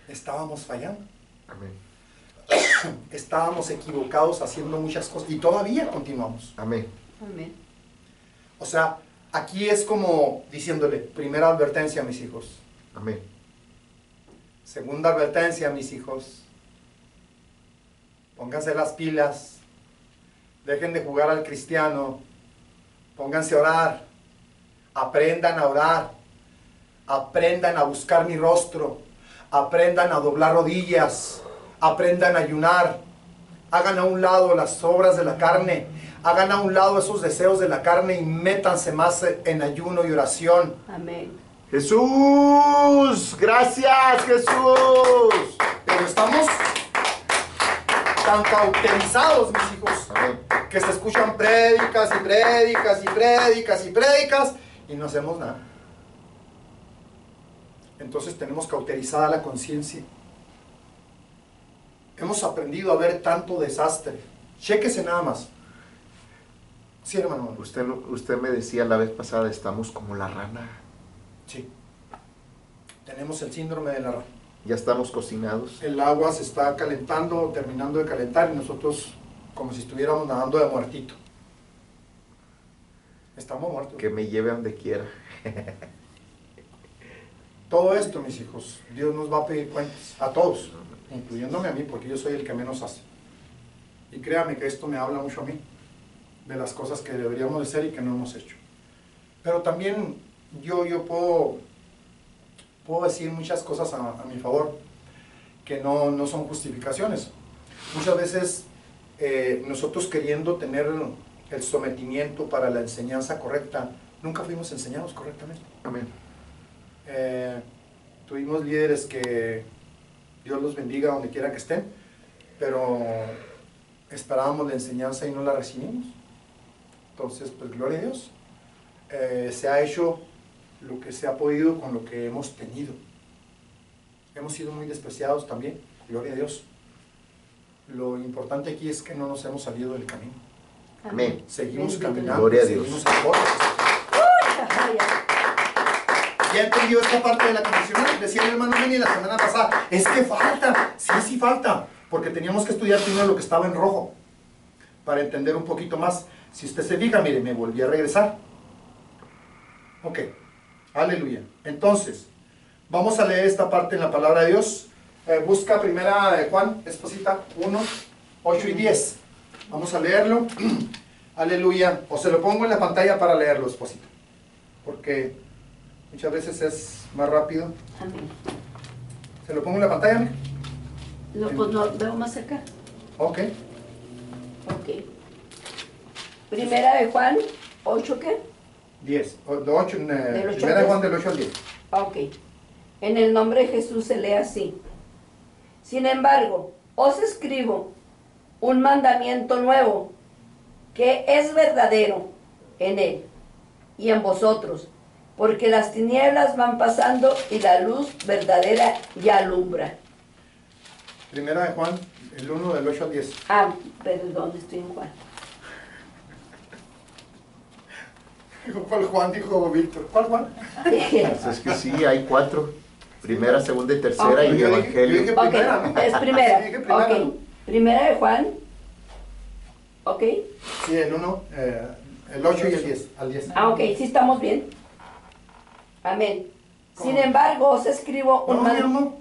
estábamos fallando. Amén. Estábamos equivocados haciendo muchas cosas y todavía continuamos. Amén. Amén. O sea, aquí es como diciéndole, primera advertencia a mis hijos. Amén. Segunda advertencia a mis hijos. Pónganse las pilas. Dejen de jugar al cristiano. Pónganse a orar. Aprendan a orar. Aprendan a buscar mi rostro. Aprendan a doblar rodillas. Aprendan a ayunar. Hagan a un lado las obras de la carne. Hagan a un lado esos deseos de la carne y métanse más en ayuno y oración. Amén. Jesús, gracias Jesús. Pero estamos tan cauterizados, mis hijos, Amén. que se escuchan prédicas y prédicas y prédicas y prédicas y no hacemos nada. Entonces tenemos cauterizada la conciencia. Hemos aprendido a ver tanto desastre. Chéquese nada más. Sí, hermano. Usted me decía la vez pasada, estamos como la rana. Sí. Tenemos el síndrome de la rana. Ya estamos cocinados. El agua se está calentando, terminando de calentar, y nosotros como si estuviéramos nadando de muertito. Estamos muertos. Que me lleve a donde quiera. Todo esto, mis hijos, Dios nos va a pedir cuentas. A todos, incluyéndome a mí, porque yo soy el que menos hace. Y créame que esto me habla mucho a mí, de las cosas que deberíamos de hacer y que no hemos hecho. Pero también yo puedo decir muchas cosas a mi favor, que no son justificaciones. Muchas veces nosotros queriendo tener el sometimiento para la enseñanza correcta, nunca fuimos enseñados correctamente. Amén. Tuvimos líderes que Dios los bendiga donde quiera que estén, pero esperábamos la enseñanza y no la recibimos. Entonces, pues gloria a Dios. Se ha hecho lo que se ha podido con lo que hemos tenido. Hemos sido muy despreciados también, gloria a Dios. Lo importante aquí es que no nos hemos salido del camino. Amén. Seguimos caminando. Gloria a Dios. Seguimos en ¿Ya entendió esta parte de la comisión? Decía el hermano Benny la semana pasada, es que falta, sí falta, porque teníamos que estudiar primero lo que estaba en rojo, para entender un poquito más. Si usted se fija, mire, me volví a regresar. Ok, aleluya. Entonces, vamos a leer esta parte en la palabra de Dios. Busca primera de Juan, Esposita, 1, 8 y 10. Vamos a leerlo. Aleluya. O se lo pongo en la pantalla para leerlo, Esposita, porque muchas veces es más rápido. Amén. ¿Se lo pongo en la pantalla, amigo? Pues no, veo más acá. Ok. Ok. Primera de Juan, 8, ¿qué? 10. De 8, primera de Juan del 8 al 10. Ok. En el nombre de Jesús se lee así. Sin embargo, os escribo un mandamiento nuevo, que es verdadero en él y en vosotros, porque las tinieblas van pasando y la luz verdadera ya alumbra. Primera de Juan, el 1 del 8 al 10. Ah, perdón, estoy en Juan. ¿Cuál Juan? Dijo Víctor. ¿Cuál Juan? Pues es que sí, hay 4. Primera, segunda y tercera, Okay. y Evangelio. Yo dije primera, ¿no? Es primera. Sí, dije primera, Ok. ¿no? Primera de Juan. Ok. Sí, el 1, el 8 y el 10. Al 10. Ah, ok, sí estamos bien. Amén. ¿Cómo? Sin embargo, os escribo un No, mi mandamiento. hermano.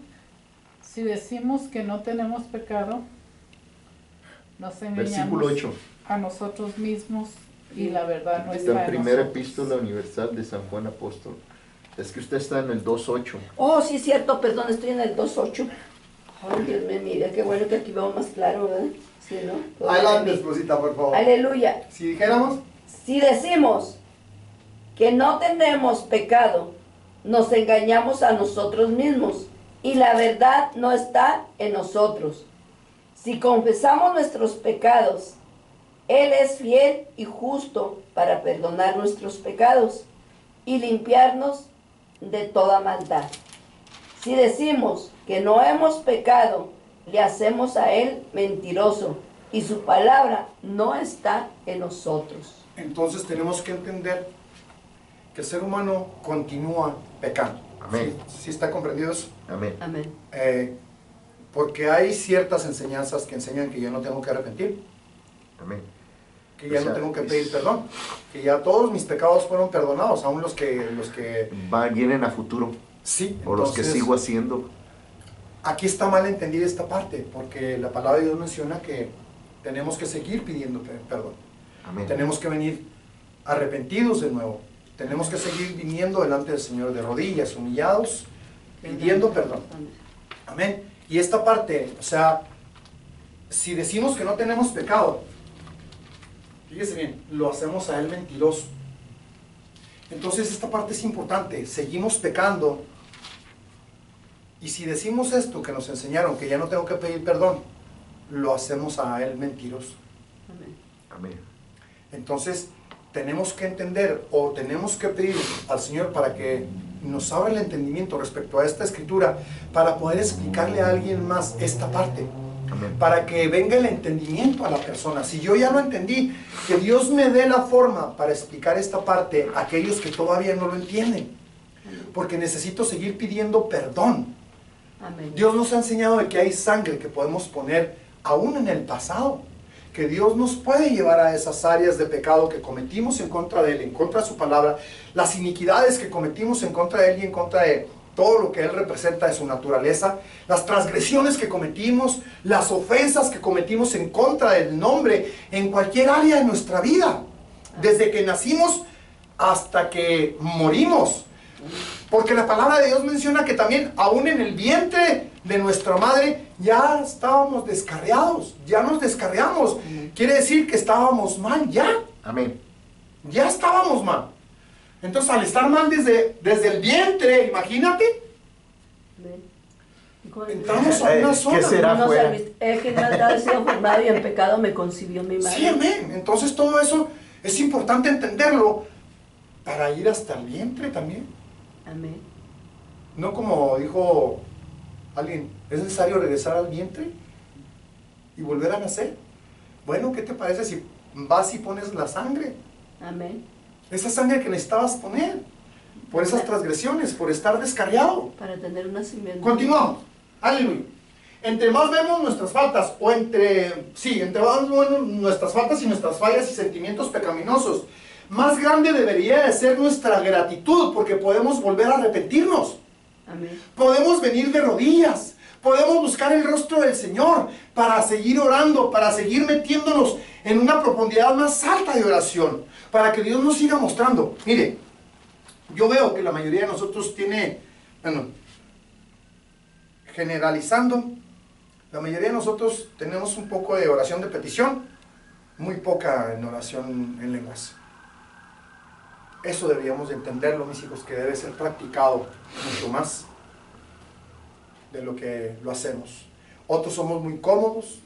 Si decimos que no tenemos pecado, nos Versículo engañamos 8. a nosotros mismos y la verdad no Está está en en Primera nosotros. Epístola Universal de San Juan Apóstol. Es que usted está en el 2.8. Oh, sí, cierto, perdón, estoy en el 2.8. Ay, Dios mío, mira, qué bueno que aquí veo más claro, ¿verdad? Sí, ¿no? Todo Adelante, bien. Esposita, por favor. Aleluya. Si dijéramos, Si decimos que no tenemos pecado, nos engañamos a nosotros mismos y la verdad no está en nosotros. Si confesamos nuestros pecados, Él es fiel y justo para perdonar nuestros pecados y limpiarnos de toda maldad. Si decimos que no hemos pecado, le hacemos a Él mentiroso y su palabra no está en nosotros. entonces tenemos que entender que el ser humano continúa pecando. Amén. ¿Sí está comprendido eso? Amén. Amén. Porque hay ciertas enseñanzas que enseñan que yo no tengo que arrepentir, Amén. que ya O sea, no tengo que pedir perdón, que ya todos mis pecados fueron perdonados, aún los que Vienen a futuro. sí. O los que Entonces, sigo haciendo. aquí está mal entendida esta parte, porque la palabra de Dios menciona que tenemos que seguir pidiendo perdón. Amén. Tenemos que venir arrepentidos de nuevo. Tenemos que seguir viniendo delante del Señor de rodillas, humillados, pidiendo perdón. Amén. Y esta parte, o sea, si decimos que no tenemos pecado, fíjese bien, lo hacemos a Él mentiroso. Entonces esta parte es importante, seguimos pecando. Y si decimos esto que nos enseñaron, que ya no tengo que pedir perdón, lo hacemos a Él mentiroso. Amén. Amén. Entonces tenemos que entender o tenemos que pedir al Señor para que nos abra el entendimiento respecto a esta escritura, para poder explicarle a alguien más esta parte, Amén. para que venga el entendimiento a la persona. Si yo ya lo entendí, que Dios me dé la forma para explicar esta parte a aquellos que todavía no lo entienden, porque necesito seguir pidiendo perdón. Amén. Dios nos ha enseñado de que hay sangre que podemos poner aún en el pasado, que Dios nos puede llevar a esas áreas de pecado que cometimos en contra de Él, en contra de su palabra, las iniquidades que cometimos en contra de Él y en contra de todo lo que Él representa de su naturaleza, las transgresiones que cometimos, las ofensas que cometimos en contra del nombre, en cualquier área de nuestra vida, desde que nacimos hasta que morimos. Porque la palabra de Dios menciona que también aún en el vientre de nuestra madre ya estábamos descarriados, ya nos descarriamos. Quiere decir que estábamos mal ya. Amén. Ya estábamos mal. Entonces al estar mal desde el vientre, imagínate, entramos a una zona. ¿Qué será fuera? Es que en maldad he sido formado y en pecado me concibió mi madre. Sí, amén. Entonces todo eso es importante entenderlo para ir hasta el vientre también. Amén. No como dijo alguien, ¿es necesario regresar al vientre y volver a nacer? Bueno, ¿qué te parece si vas y pones la sangre? Amén. Esa sangre que necesitabas poner por esas transgresiones, por estar descarriado. Para tener un nacimiento. Continuamos. Aleluya. Entre más vemos nuestras faltas, entre más vemos nuestras faltas y nuestras fallas y sentimientos pecaminosos, más grande debería de ser nuestra gratitud, porque podemos volver a arrepentirnos. Amén. Podemos venir de rodillas, podemos buscar el rostro del Señor para seguir orando, para seguir metiéndonos en una profundidad más alta de oración, para que Dios nos siga mostrando. Mire, yo veo que la mayoría de nosotros generalizando, la mayoría de nosotros tenemos un poco de oración de petición, muy poca en oración en lenguas. Eso deberíamos de entenderlo, mis hijos, que debe ser practicado mucho más de lo que lo hacemos. Otros somos muy cómodos,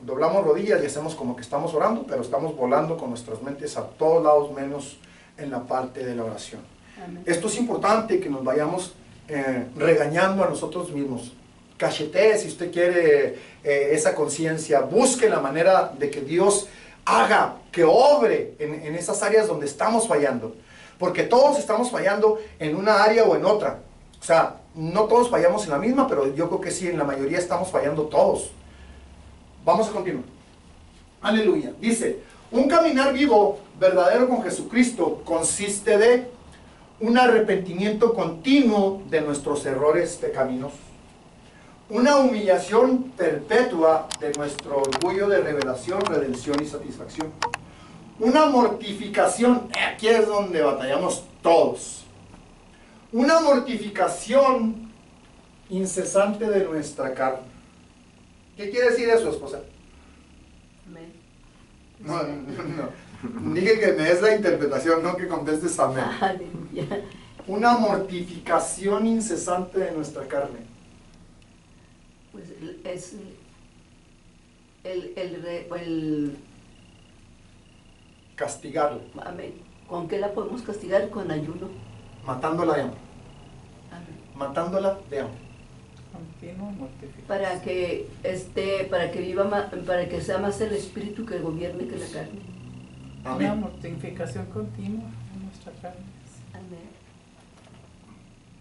doblamos rodillas y hacemos como que estamos orando, pero estamos volando con nuestras mentes a todos lados menos en la parte de la oración. Amén. Esto es importante, que nos vayamos regañando a nosotros mismos. Cachetee, si usted quiere esa conciencia, busque la manera de que Dios haga, que obre en esas áreas donde estamos fallando. Porque todos estamos fallando en una área o en otra. O sea, no todos fallamos en la misma, pero yo creo que sí, en la mayoría estamos fallando todos. Vamos a continuar. Aleluya. Dice, un caminar vivo, verdadero con Jesucristo, consiste de un arrepentimiento continuo de nuestros errores pecaminosos, una humillación perpetua de nuestro orgullo de revelación, redención y satisfacción, una mortificación, aquí es donde batallamos todos, una mortificación incesante de nuestra carne. ¿Qué quiere decir eso, esposa? Amén. No. Dije que me des la interpretación, no que contestes amén. Aleluya. Una mortificación incesante de nuestra carne. Pues es el Castigarla. amén. ¿Con qué la podemos castigar? Con ayuno. Matándola de hambre. Amén. Matándola de hambre. Continuo mortificación. Para que viva más, para que sea más el espíritu que gobierne que la carne. Una Amén. mortificación continua en nuestra carne. Amén.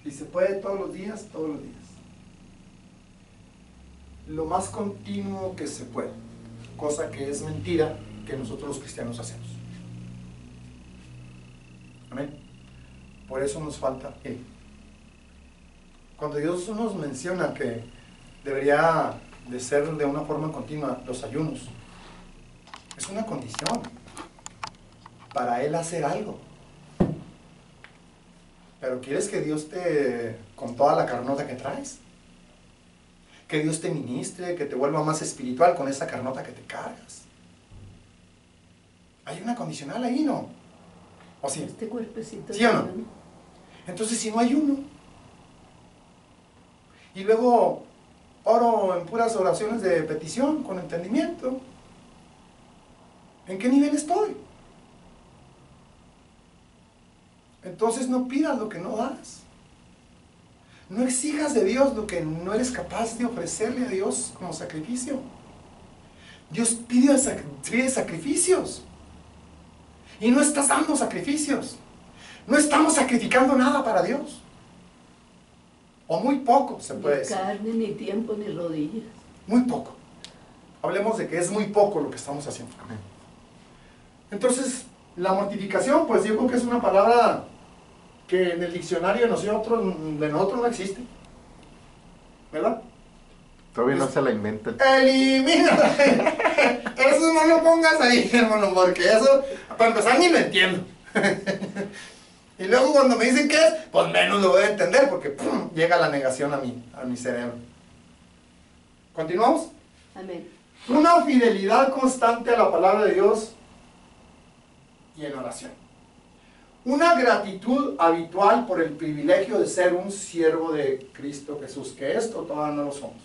Si se puede todos los días, todos los días. Lo más continuo que se puede. Cosa que es mentira que nosotros los cristianos hacemos. Amén. Por eso nos falta él. Cuando Dios nos menciona que debería de ser de una forma continua los ayunos, es una condición para Él hacer algo. Pero ¿quieres que Dios te, con toda la carnota que traes? Que Dios te ministre, que te vuelva más espiritual con esa carnota que te cargas. Hay una condicional ahí, ¿no? ¿O sí? Este cuerpecito. ¿Sí o no? Entonces, si no hay uno, y luego oro en puras oraciones de petición, con entendimiento, ¿en qué nivel estoy? Entonces no pidas lo que no das. No exijas de Dios lo que no eres capaz de ofrecerle a Dios como sacrificio. Dios pide sacrificios. Y no estás dando sacrificios. No estamos sacrificando nada para Dios. O muy poco, se puede decir. Ni carne, ni tiempo, ni rodillas. Muy poco. Hablemos de que es muy poco lo que estamos haciendo. Entonces, la mortificación, pues yo creo que es una palabra que en el diccionario de nosotros no existe. ¿Verdad? Todavía no se la inventan. Elimínala. Eso no lo pongas ahí, hermano, porque eso, para empezar, ni lo entiendo. Y luego cuando me dicen qué es, pues menos lo voy a entender porque ¡pum!, llega la negación a mi cerebro. ¿Continuamos? Amén. Una fidelidad constante a la palabra de Dios y en oración. Una gratitud habitual por el privilegio de ser un siervo de Cristo Jesús, que esto todavía no lo somos.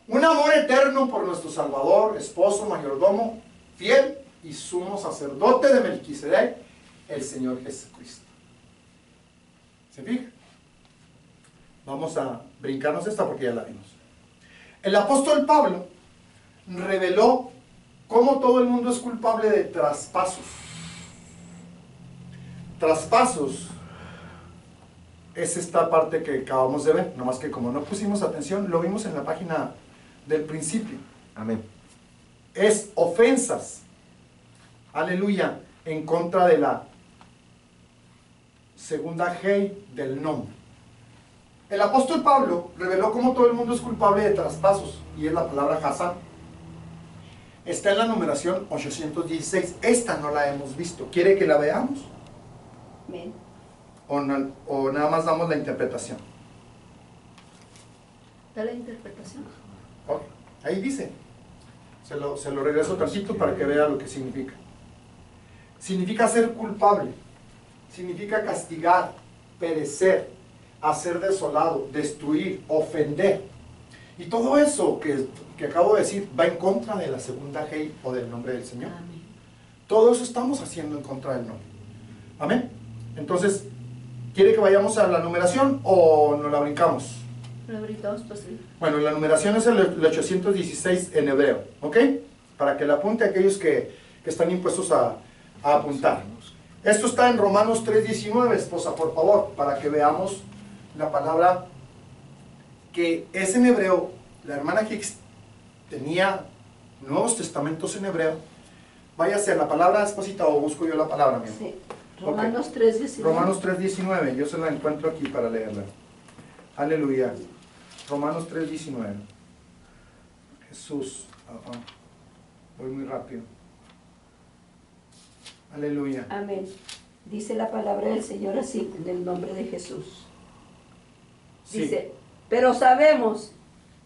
Un amor eterno por nuestro Salvador, esposo, mayordomo, fiel y sumo sacerdote de Melquisedec, el Señor Jesucristo. ¿Se fija? Vamos a brincarnos esta porque ya la vimos. El apóstol Pablo reveló cómo todo el mundo es culpable de traspasos. Traspasos es esta parte que acabamos de ver, nomás que como no pusimos atención, lo vimos en la página del principio. Amén. Es ofensas, aleluya, en contra de la segunda G del nombre. El apóstol Pablo reveló cómo todo el mundo es culpable de traspasos, y es la palabra Hasán. Está en la numeración 816. Esta no la hemos visto. ¿Quiere que la veamos? Amén. O nada más damos la interpretación. ¿Da la interpretación? Ok, ahí dice. Se lo regreso tantito para que vea lo que significa. Significa ser culpable. Significa castigar, perecer, hacer desolado, destruir, ofender. Y todo eso que acabo de decir va en contra de la segunda G o del nombre del Señor. Amén. Todo eso estamos haciendo en contra del nombre. Amén. Entonces, ¿quiere que vayamos a la numeración o nos la brincamos? ¿La brincamos? Pues sí. Bueno, la numeración es el 816 en hebreo, ¿ok? Para que la apunte aquellos que están impuestos a apuntar. Esto está en Romanos 3:19, esposa, por favor, para que veamos la palabra que es en hebreo. La hermana Hicks tenía Nuevos Testamentos en hebreo. Váyase a la palabra, esposita, o busco yo la palabra, mi amor. Sí. Romanos 3:19. Romanos 3:19, yo se la encuentro aquí para leerla. Aleluya. Romanos 3:19. Jesús. Voy muy rápido. Aleluya. Amén. Dice la palabra del Señor así, en el nombre de Jesús. Sí. Dice, pero sabemos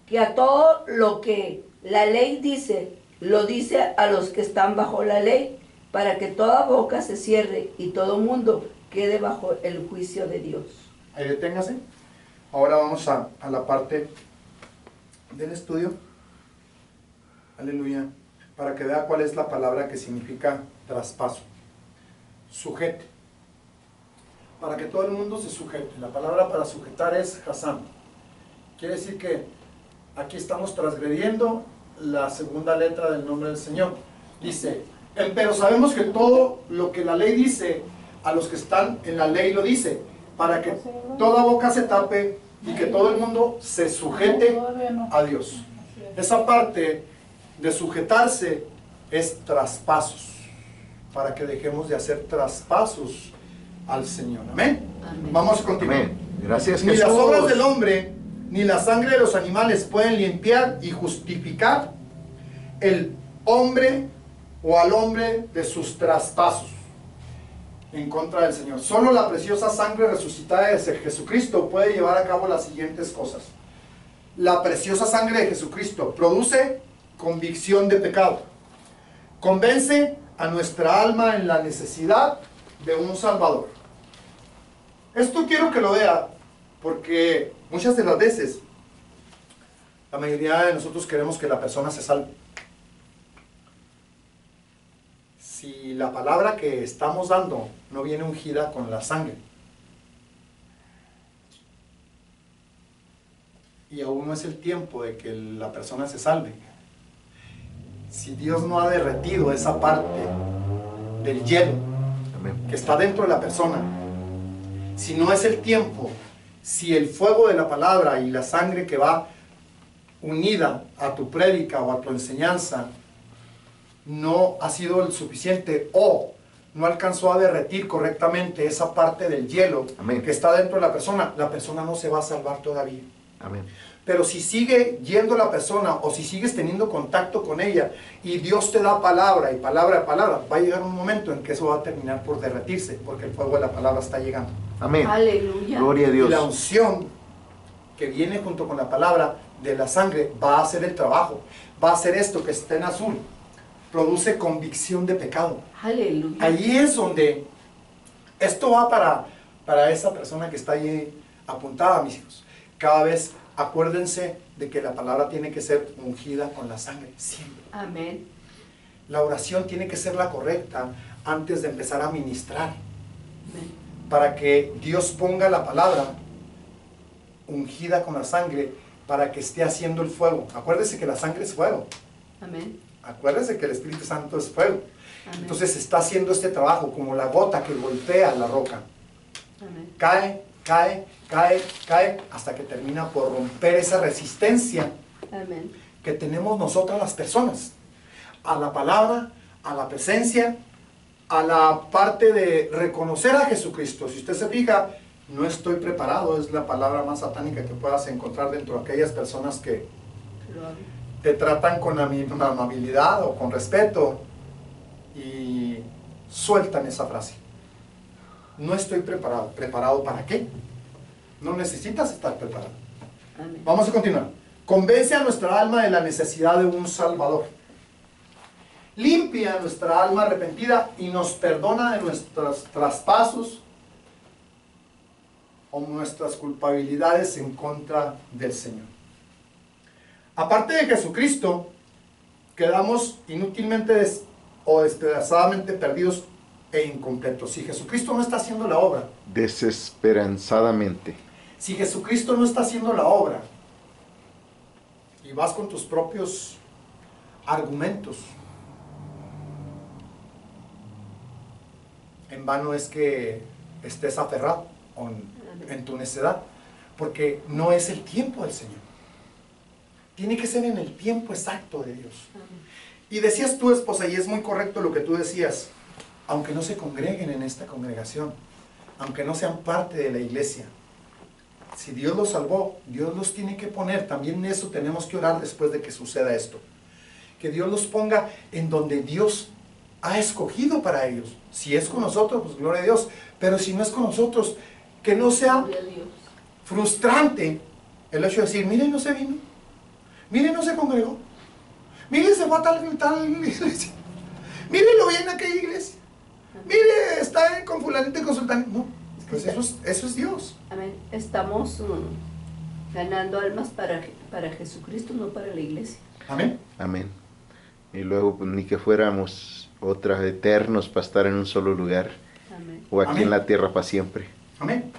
que a todo lo que la ley dice, lo dice a los que están bajo la ley, para que toda boca se cierre y todo mundo quede bajo el juicio de Dios. Ahí deténgase. Ahora vamos a la parte del estudio. Aleluya. Para que vea cuál es la palabra que significa traspaso. Sujete. Para que todo el mundo se sujete. La palabra para sujetar es Hasán. Quiere decir que aquí estamos transgrediendo la segunda letra del nombre del Señor. Dice, pero sabemos que todo lo que la ley dice, a los que están en la ley lo dice, para que toda boca se tape y que todo el mundo se sujete a Dios. Esa parte de sujetarse es traspasos, para que dejemos de hacer traspasos al Señor. Amén. Amén. Vamos a continuar. Amén. Gracias, Ni Jesús. las obras del hombre, ni la sangre de los animales pueden limpiar y justificar el hombre o al hombre de sus traspasos en contra del Señor. Solo la preciosa sangre resucitada de Jesucristo puede llevar a cabo las siguientes cosas. La preciosa sangre de Jesucristo produce convicción de pecado, convence a nuestra alma en la necesidad de un Salvador. Esto quiero que lo vea, porque muchas de las veces la mayoría de nosotros queremos que la persona se salve. Si la palabra que estamos dando no viene ungida con la sangre, y aún no es el tiempo de que la persona se salve, si Dios no ha derretido esa parte del hielo que está dentro de la persona, si no es el tiempo, si el fuego de la palabra y la sangre que va unida a tu prédica o a tu enseñanza no ha sido el suficiente o no alcanzó a derretir correctamente esa parte del hielo que está dentro de la persona no se va a salvar todavía. Amén. Pero si sigue yendo la persona o si sigues teniendo contacto con ella y Dios te da palabra y palabra, va a llegar un momento en que eso va a terminar por derretirse porque el fuego de la palabra está llegando. Amén. Aleluya. Gloria a Dios. Y la unción que viene junto con la palabra de la sangre va a hacer el trabajo, va a hacer esto que está en azul, produce convicción de pecado. Aleluya. Ahí es donde esto va para esa persona que está ahí apuntada, mis hijos. Cada vez acuérdense de que la palabra tiene que ser ungida con la sangre, siempre. Amén. La oración tiene que ser la correcta antes de empezar a ministrar, Amén. para que Dios ponga la palabra ungida con la sangre para que esté haciendo el fuego. Acuérdese que la sangre es fuego. Amén. Acuérdese que el Espíritu Santo es fuego. Amén. Entonces está haciendo este trabajo como la gota que golpea la roca. Amén. Cae, hasta que termina por romper esa resistencia Amén. que tenemos nosotras las personas a la palabra, a la presencia, a la parte de reconocer a Jesucristo. Si usted se fija, no estoy preparado, es la palabra más satánica que puedas encontrar dentro de aquellas personas que te tratan con amabilidad o con respeto y sueltan esa frase. No estoy preparado. ¿Preparado para qué? No necesitas estar preparado. Amén. Vamos a continuar. Convence a nuestra alma de la necesidad de un Salvador. Limpia nuestra alma arrepentida y nos perdona de nuestros traspasos o nuestras culpabilidades en contra del Señor. Aparte de Jesucristo, quedamos inútilmente o despedazadamente perdidos e incompletos. Si Jesucristo no está haciendo la obra, Desesperanzadamente. si Jesucristo no está haciendo la obra y vas con tus propios argumentos, en vano es que estés aferrado en tu necedad, porque no es el tiempo del Señor. Tiene que ser en el tiempo exacto de Dios. Y decías tú, esposa, y es muy correcto lo que tú decías, aunque no se congreguen en esta congregación, aunque no sean parte de la iglesia, si Dios los salvó, Dios los tiene que poner. También eso tenemos que orar después de que suceda esto. Que Dios los ponga en donde Dios ha escogido para ellos. Si es con nosotros, pues gloria a Dios. Pero si no es con nosotros, que no sea frustrante el hecho de decir, mire, no se vino, mire, no se congregó, mire, se fue a tal iglesia, mire, lo vi en aquella iglesia, mire, está con fulanito y con sultanito. No, pues eso es Dios. Amén. Estamos ganando almas para Jesucristo, no para la iglesia. Amén. Amén. Y luego pues, ni que fuéramos otras eternos para estar en un solo lugar. Amén. O aquí Amén. en la tierra para siempre. Amén.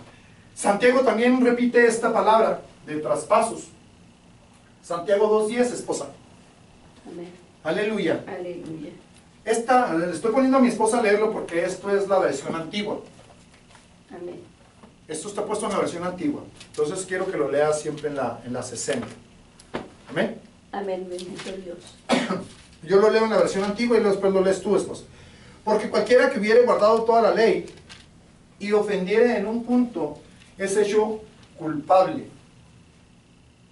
Santiago también repite esta palabra de traspasos. Santiago 2:10, esposa. Amén. Aleluya. Aleluya. Esta, le estoy poniendo a mi esposa a leerlo porque esto es la versión antigua. Amén. Esto está puesto en la versión antigua. Entonces quiero que lo leas siempre en la 60. Amén. Amén. Bendito Dios. Yo lo leo en la versión antigua y luego después lo lees tú, esposa. Porque cualquiera que hubiere guardado toda la ley y ofendiere en un punto, es hecho culpable.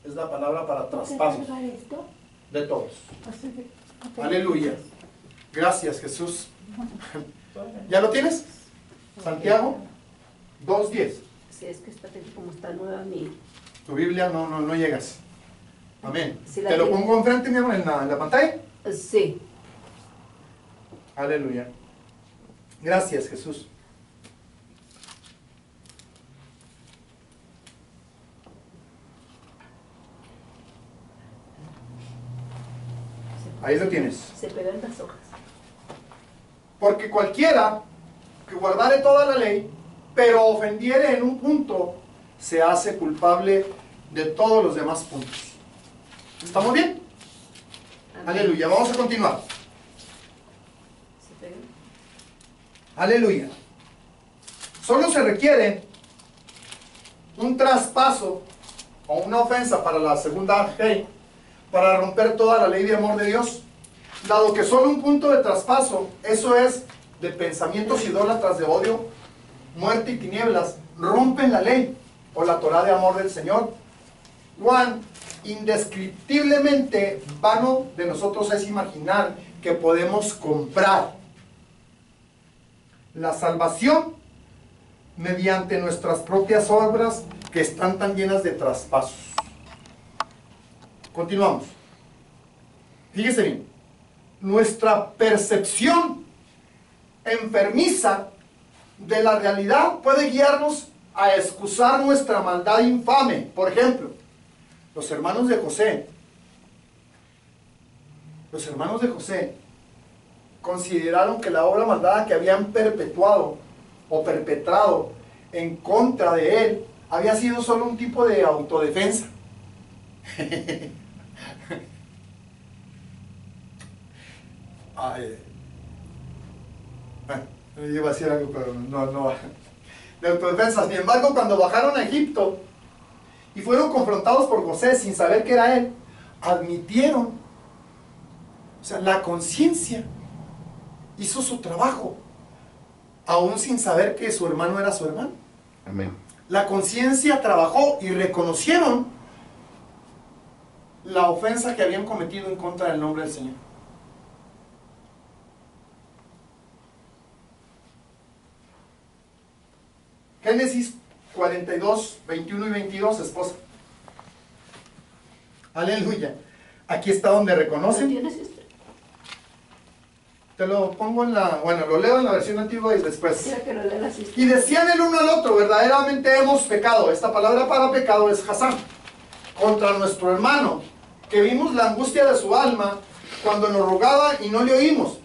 Es la palabra para traspasos de todos. Aleluya. Gracias, Jesús. ¿Ya lo tienes? Santiago 2:10. Si es que como está nueva mi... Tu Biblia no llegas. Amén. Sí, la ¿Te lo tengo. pongo enfrente, mi amor, en la pantalla? Sí. Aleluya. Gracias, Jesús. Ahí lo tienes. Se pegan las hojas. Porque cualquiera que guardare toda la ley, pero ofendiere en un punto, se hace culpable de todos los demás puntos. ¿Estamos bien? Amén. Aleluya. Vamos a continuar. Se pegan. Aleluya. Solo se requiere un traspaso o una ofensa para la segunda ley para romper toda la ley de amor de Dios. Dado que solo un punto de traspaso, eso es de pensamientos idólatras de odio, muerte y tinieblas, rompen la ley o la Torá de amor del Señor. cuán indescriptiblemente vano de nosotros es imaginar que podemos comprar la salvación mediante nuestras propias obras que están tan llenas de traspasos. Continuamos. Fíjese bien, nuestra percepción enfermiza de la realidad puede guiarnos a excusar nuestra maldad infame. Por ejemplo, los hermanos de José consideraron que la obra malvada que habían perpetuado o perpetrado en contra de él había sido solo un tipo de autodefensa. Bueno, yo iba a decir algo, pero no. De autodefensa. Sin embargo, cuando bajaron a Egipto y fueron confrontados por José sin saber que era él, admitieron, o sea, la conciencia hizo su trabajo, aún sin saber que su hermano era su hermano. Amén. La conciencia trabajó y reconocieron la ofensa que habían cometido en contra del nombre del Señor. Génesis 42, 21 y 22, esposa. Aleluya. Aquí está donde reconocen. ¿Tienes esto? Te lo pongo en la, bueno, lo leo en la versión antigua y después. Quiero que lo leas así. Y decían el uno al otro, verdaderamente hemos pecado. Esta palabra para pecado es Hasán. Contra nuestro hermano, que vimos la angustia de su alma cuando nos rogaba y no le oímos.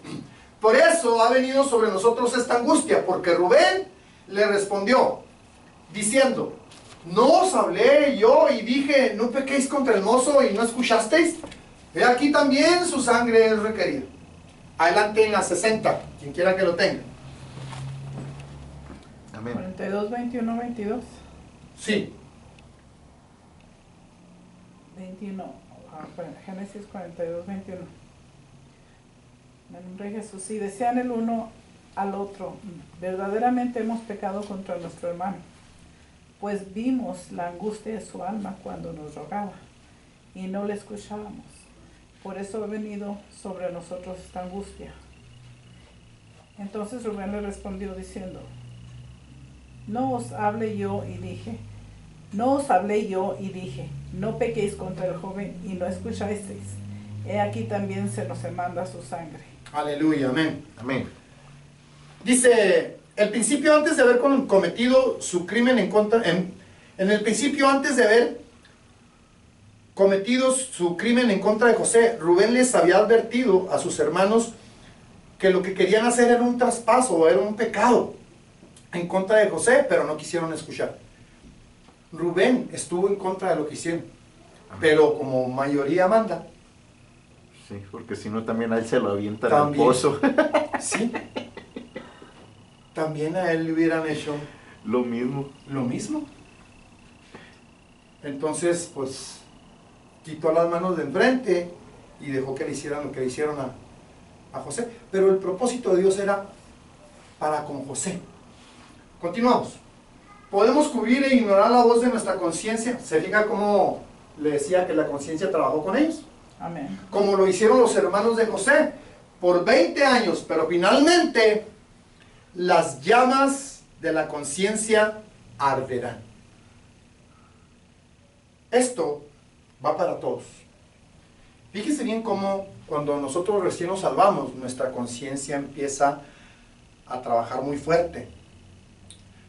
Por eso ha venido sobre nosotros esta angustia, porque Rubén le respondió, diciendo, ¿no os hablé yo y dije, no pequéis contra el mozo y no escuchasteis? He aquí también su sangre es requerida. Adelante en la 60, quien quiera que lo tenga. Amén. 42, 21, 22. Sí. 21. Génesis 42, 21. En el nombre de Jesús. Y decían el uno al otro, verdaderamente hemos pecado contra nuestro hermano, pues vimos la angustia de su alma cuando nos rogaba y no le escuchábamos. Por eso ha venido sobre nosotros esta angustia. Entonces Rubén le respondió diciendo, no os hablé yo y dije, no pequéis contra el joven y no escuchasteis. He aquí también se nos demanda su sangre. Aleluya, amén. Amén. Dice, el principio antes de haber cometido su crimen en contra, en el principio antes de haber cometido su crimen en contra de José, Rubén les había advertido a sus hermanos que lo que querían hacer era un traspaso, era un pecado en contra de José, pero no quisieron escuchar. Rubén estuvo en contra de lo que hicieron, pero como mayoría manda. Sí, porque si no también a él se lo avientan al pozo. Sí. También a él le hubieran hecho lo mismo. Lo mismo. Entonces, pues, quitó las manos de enfrente y dejó que le hicieran lo que le hicieron a José. Pero el propósito de Dios era para con José. Continuamos. Podemos cubrir e ignorar la voz de nuestra conciencia. ¿Se fija cómo le decía que la conciencia trabajó con ellos? Amén. Como lo hicieron los hermanos de José por 20 años, pero finalmente las llamas de la conciencia arderán. Esto va para todos. Fíjese bien cómo cuando nosotros recién nos salvamos, nuestra conciencia empieza a trabajar muy fuerte.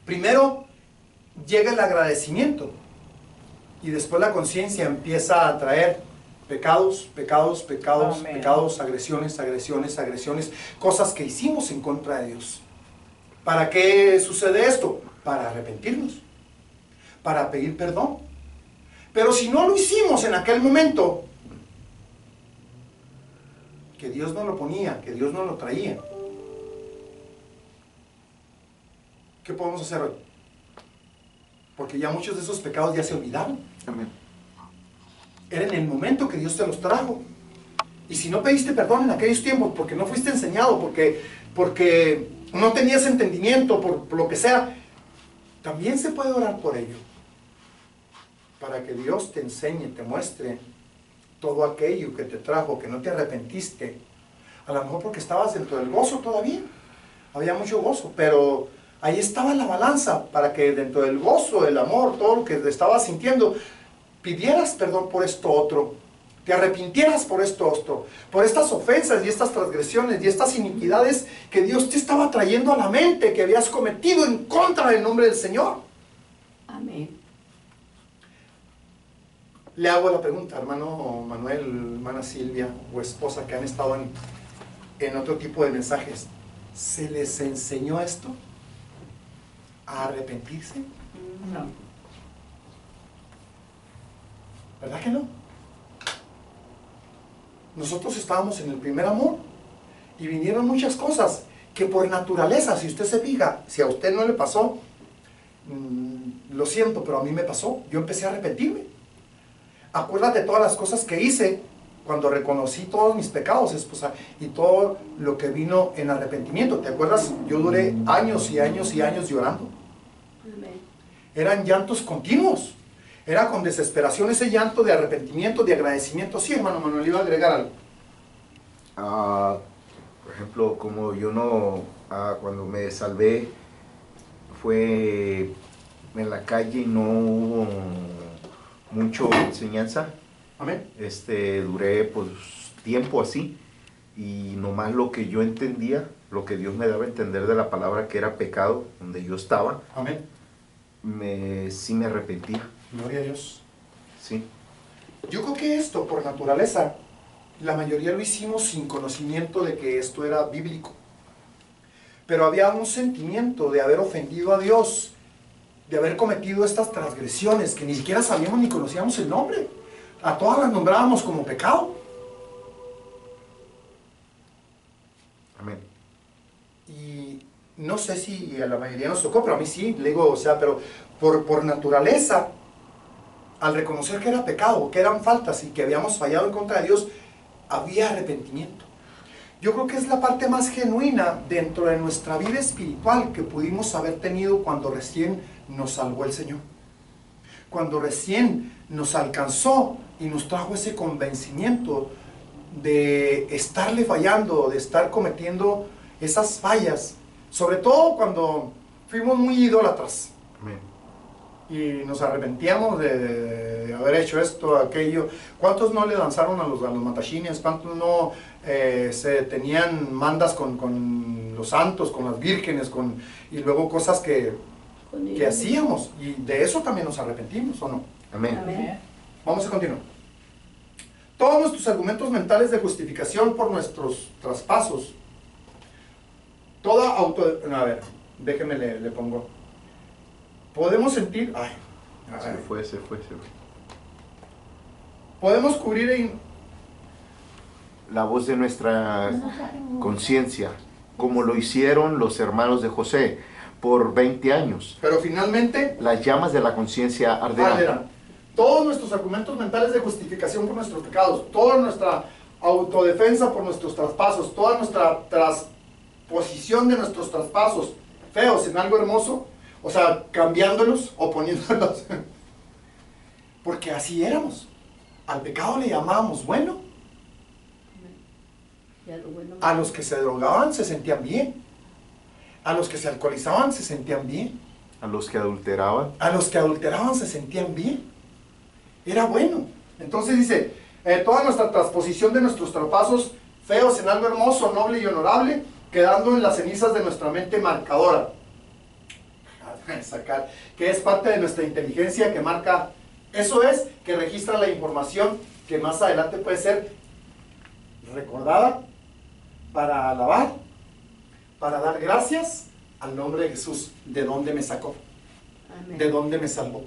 Primero llega el agradecimiento y después la conciencia empieza a traer pecados, pecados, pecados, Amén. pecados, agresiones, agresiones, agresiones, cosas que hicimos en contra de Dios. ¿Para qué sucede esto? Para arrepentirnos, para pedir perdón. Pero si no lo hicimos en aquel momento, que Dios no lo ponía, que Dios no lo traía, ¿qué podemos hacer hoy? Porque ya muchos de esos pecados ya se olvidaron. Amén. Era en el momento que Dios te los trajo. Y si no pediste perdón en aquellos tiempos, porque no fuiste enseñado, porque no tenías entendimiento, por lo que sea, también se puede orar por ello. para que Dios te enseñe, te muestre todo aquello que te trajo, que no te arrepentiste. A lo mejor porque estabas dentro del gozo todavía. Había mucho gozo, pero ahí estaba la balanza para que dentro del gozo, el amor, todo lo que estabas sintiendo, pidieras perdón por esto otro, te arrepintieras por esto otro, por estas ofensas y estas transgresiones y estas iniquidades que Dios te estaba trayendo a la mente, que habías cometido en contra del nombre del Señor. Amén. Le hago la pregunta, hermano Manuel, hermana Silvia o esposa que han estado en otro tipo de mensajes. ¿Se les enseñó esto? ¿A arrepentirse? No. ¿Verdad que no? Nosotros estábamos en el primer amor y vinieron muchas cosas que por naturaleza, si usted se fija, si a usted no le pasó, lo siento, pero a mí me pasó. Yo empecé a arrepentirme. Acuérdate de todas las cosas que hice cuando reconocí todos mis pecados, esposa, y todo lo que vino en arrepentimiento. ¿Te acuerdas? Yo duré años y años y años llorando. Amén. Eran llantos continuos. Era con desesperación ese llanto de arrepentimiento, de agradecimiento. Sí, hermano Manuel, iba a agregar algo. Por ejemplo, como yo no, cuando me salvé, fue en la calle y no hubo mucho enseñanza. Amén. Duré pues tiempo así y nomás lo que yo entendía, lo que Dios me daba a entender de la palabra que era pecado, donde yo estaba. Amén. Sí me arrepentía. Gloria a Dios. Sí. Yo creo que esto, por naturaleza, la mayoría lo hicimos sin conocimiento de que esto era bíblico. Pero había un sentimiento de haber ofendido a Dios, de haber cometido estas transgresiones que ni siquiera sabíamos ni conocíamos el nombre. A todas las nombrábamos como pecado. Amén. Y no sé si a la mayoría nos tocó, pero a mí sí, le digo, o sea, pero por naturaleza, al reconocer que era pecado, que eran faltas y que habíamos fallado en contra de Dios, había arrepentimiento. Yo creo que es la parte más genuina dentro de nuestra vida espiritual que pudimos haber tenido cuando recién nos salvó el Señor. Cuando recién nos alcanzó y nos trajo ese convencimiento de estarle fallando, de estar cometiendo esas fallas, sobre todo cuando fuimos muy idólatras. Amén. Y nos arrepentíamos de haber hecho esto, aquello. ¿Cuántos no le danzaron a los matachines? ¿Cuántos no se tenían mandas con los santos, con las vírgenes, y luego cosas que hacíamos? Y de eso también nos arrepentimos, ¿o no? Amén. Amén. Vamos a continuar. Todos nuestros argumentos mentales de justificación por nuestros traspasos, toda a ver, déjeme le pongo. Podemos sentir, Se fue. Podemos cubrir la voz de nuestra conciencia, como lo hicieron los hermanos de José por 20 años. pero finalmente Las llamas de la conciencia arderán. Todos nuestros argumentos mentales de justificación por nuestros pecados, toda nuestra autodefensa por nuestros traspasos, toda nuestra transposición de nuestros traspasos feos en algo hermoso, o sea, cambiándolos o poniéndolos, porque así éramos. Al pecado le llamábamos bueno. A los que se drogaban se sentían bien. A los que se alcoholizaban se sentían bien. A los que adulteraban. A los que adulteraban se sentían bien. Era bueno. Entonces dice, toda nuestra transposición de nuestros traspasos feos en algo hermoso, noble y honorable, quedando en las cenizas de nuestra mente marcadora. Sacar, que es parte de nuestra inteligencia que marca, eso es, que registra la información que más adelante puede ser recordada para alabar, para dar gracias al nombre de Jesús, de dónde me sacó, Amén. de dónde me salvó,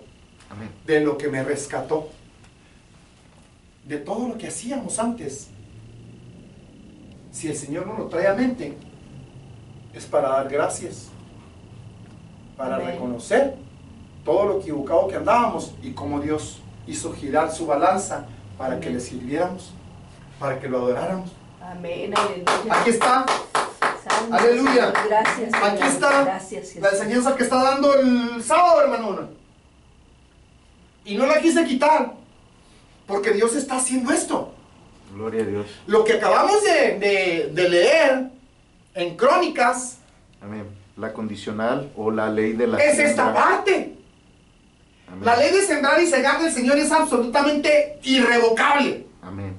Amén. de lo que me rescató, de todo lo que hacíamos antes. Si el Señor nos lo trae a mente, es para dar gracias, para Amén. reconocer todo lo equivocado que andábamos y cómo Dios hizo girar su balanza para Amén. que le sirviéramos, para que lo adoráramos. Amén, aleluya. Aquí está, Santo aleluya. Señor, gracias, Aquí Señor. está Gracias, Jesús. la enseñanza que está dando el sábado, hermano. Y no la quise quitar, porque Dios está haciendo esto. Gloria a Dios. Lo que acabamos de leer en Crónicas. Amén. La condicional o la ley de la es siembra. Esta parte. Amén. La ley de sembrar y cegar del Señor es absolutamente irrevocable. Amén.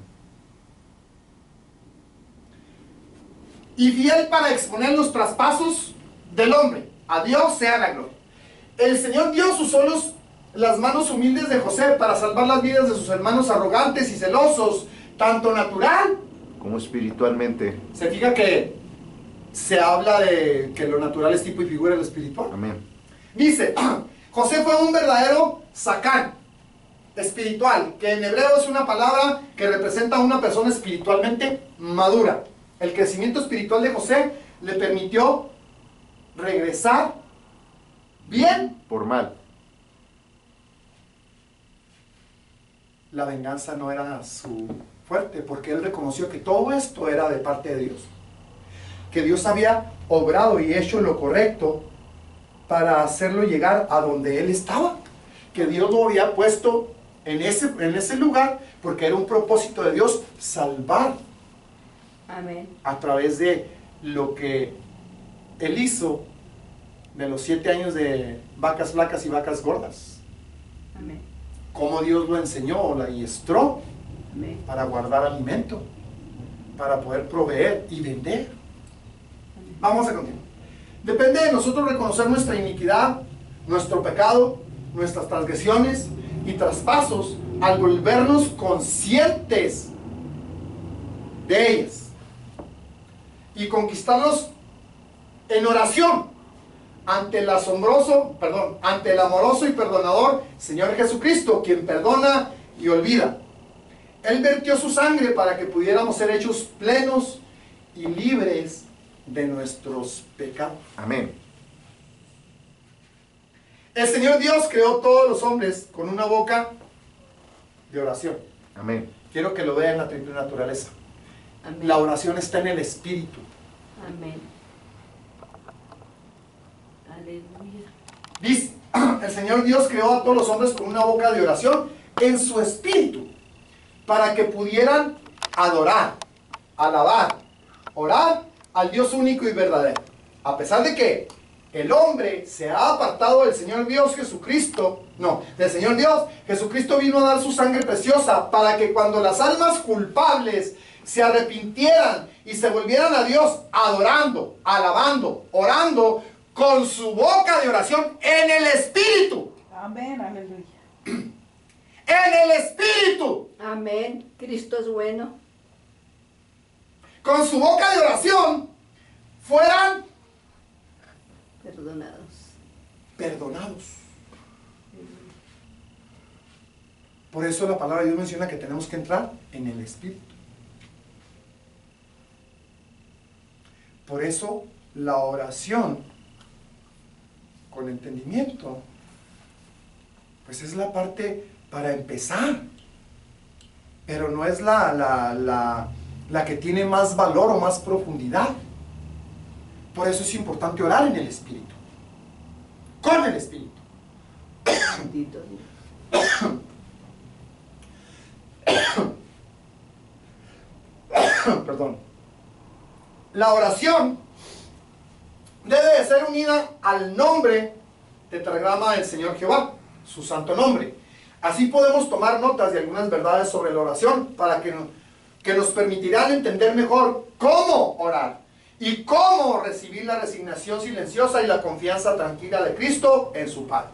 Y fiel para exponer los traspasos del hombre. A Dios sea la gloria. El Señor Dios usó las manos humildes de José para salvar las vidas de sus hermanos arrogantes y celosos, tanto natural como espiritualmente. Se fija que se habla de que lo natural es tipo y figura del espiritual. Amén. Dice, José fue un verdadero sacán espiritual, que en hebreo es una palabra que representa a una persona espiritualmente madura. El crecimiento espiritual de José le permitió regresar bien por mal. La venganza no era su fuerte, porque él reconoció que todo esto era de parte de Dios. Que Dios había obrado y hecho lo correcto para hacerlo llegar a donde él estaba. Que Dios lo había puesto en ese lugar, porque era un propósito de Dios salvar. Amén. A través de lo que él hizo de los 7 años de vacas flacas y vacas gordas. Amén. Cómo Dios lo enseñó, lo adiestró. Amén. Para guardar alimento, para poder proveer y vender. Vamos a continuar. Depende de nosotros reconocer nuestra iniquidad, nuestro pecado, nuestras transgresiones y traspasos al volvernos conscientes de ellas y conquistarlos en oración ante el amoroso y perdonador Señor Jesucristo, quien perdona y olvida. Él vertió su sangre para que pudiéramos ser hechos plenos y libres de nuestros pecados. Amén. El Señor Dios creó todos los hombres con una boca de oración. Amén. Quiero que lo vean en la triple naturaleza. Amén. La oración está en el Espíritu. Amén. Aleluya. Dice, el Señor Dios creó a todos los hombres con una boca de oración en su espíritu, para que pudieran adorar, alabar, orar al Dios único y verdadero. A pesar de que el hombre se ha apartado del Señor Dios Jesucristo, del Señor Dios, Jesucristo vino a dar su sangre preciosa para que cuando las almas culpables se arrepintieran y se volvieran a Dios adorando, alabando, orando con su boca de oración en el Espíritu. Amén, aleluya. En el Espíritu. Amén. Cristo es bueno. Con su boca de oración fueran perdonados. Por eso la palabra de Dios menciona que tenemos que entrar en el Espíritu. Por eso la oración con entendimiento, pues es la parte para empezar, pero no es la que tiene más valor o más profundidad. Por eso es importante orar en el Espíritu, con el Espíritu. Bendito Dios. Perdón. La oración debe de ser unida al nombre tetragrama del Señor Jehová, su santo nombre. Así podemos tomar notas de algunas verdades sobre la oración para que nos permitirán entender mejor cómo orar y cómo recibir la resignación silenciosa y la confianza tranquila de Cristo en su Padre.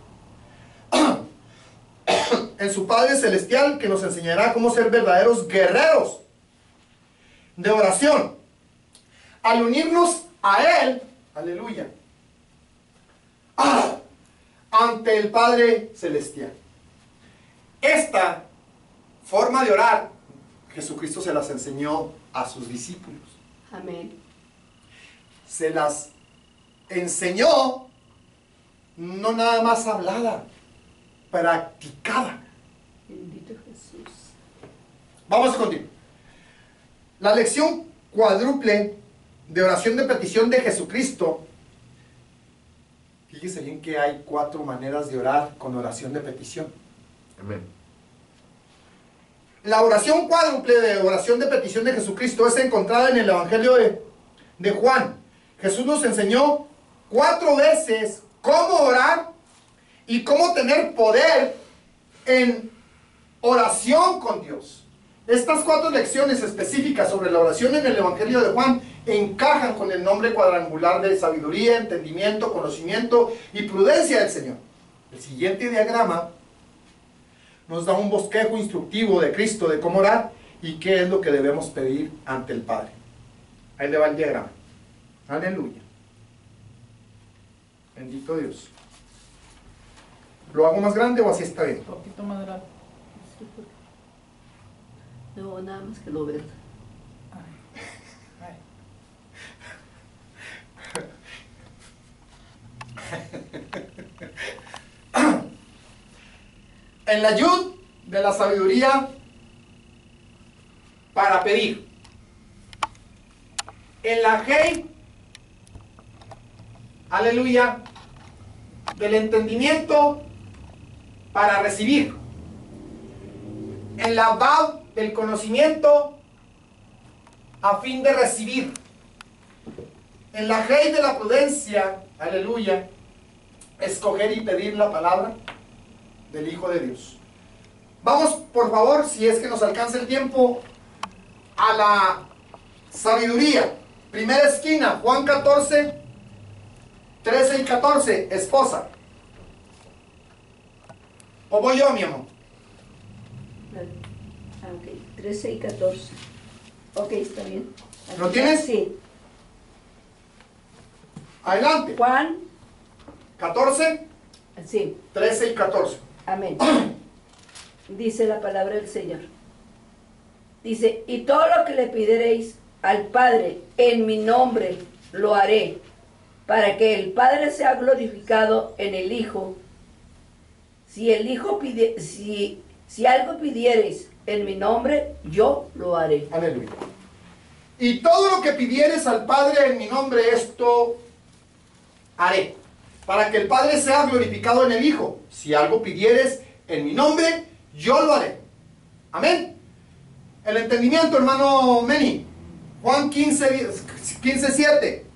En su Padre Celestial, que nos enseñará cómo ser verdaderos guerreros de oración. Al unirnos a Él, aleluya, ante el Padre Celestial. Esta forma de orar, Jesucristo se las enseñó a sus discípulos. Amén. Se las enseñó, no nada más hablada, practicada. Bendito Jesús. Vamos a continuar. La lección cuádruple de oración de petición de Jesucristo. Fíjese bien que hay 4 maneras de orar con oración de petición. Amén. La oración cuádruple de oración de petición de Jesucristo es encontrada en el Evangelio de Juan. Jesús nos enseñó 4 veces cómo orar y cómo tener poder en oración con Dios. Estas 4 lecciones específicas sobre la oración en el Evangelio de Juan encajan con el nombre cuadrangular de sabiduría, entendimiento, conocimiento y prudencia del Señor. El siguiente diagrama nos da un bosquejo instructivo de Cristo de cómo orar y qué es lo que debemos pedir ante el Padre. Ahí le va el diagrama. Aleluya. Bendito Dios. ¿Lo hago más grande o así está bien? Un poquito más grande. No, nada más que lo veo. En la yud de la sabiduría para pedir. En la hei, aleluya, del entendimiento para recibir. En la vav del conocimiento a fin de recibir. En la hei de la prudencia, aleluya, escoger y pedir la palabra del Hijo de Dios. Vamos, por favor, si es que nos alcanza el tiempo, a la sabiduría. Primera esquina, Juan 14, 13 y 14, esposa. ¿O voy yo, mi amor? Ok, 13 y 14. Ok, está bien. ¿Lo tienes? Sí. Adelante. Juan. 14, Sí. 13 y 14. Amén. Dice la palabra del Señor. Dice, y todo lo que le pidiereis al Padre en mi nombre lo haré, para que el Padre sea glorificado en el Hijo. Si el Hijo pide, si algo pidiereis en mi nombre, yo lo haré. Aleluya. Y todo lo que pidieres al Padre en mi nombre, esto haré, para que el Padre sea glorificado en el Hijo. Si algo pidieres en mi nombre, yo lo haré. Amén. El entendimiento, hermano Meni. Juan 15, 7.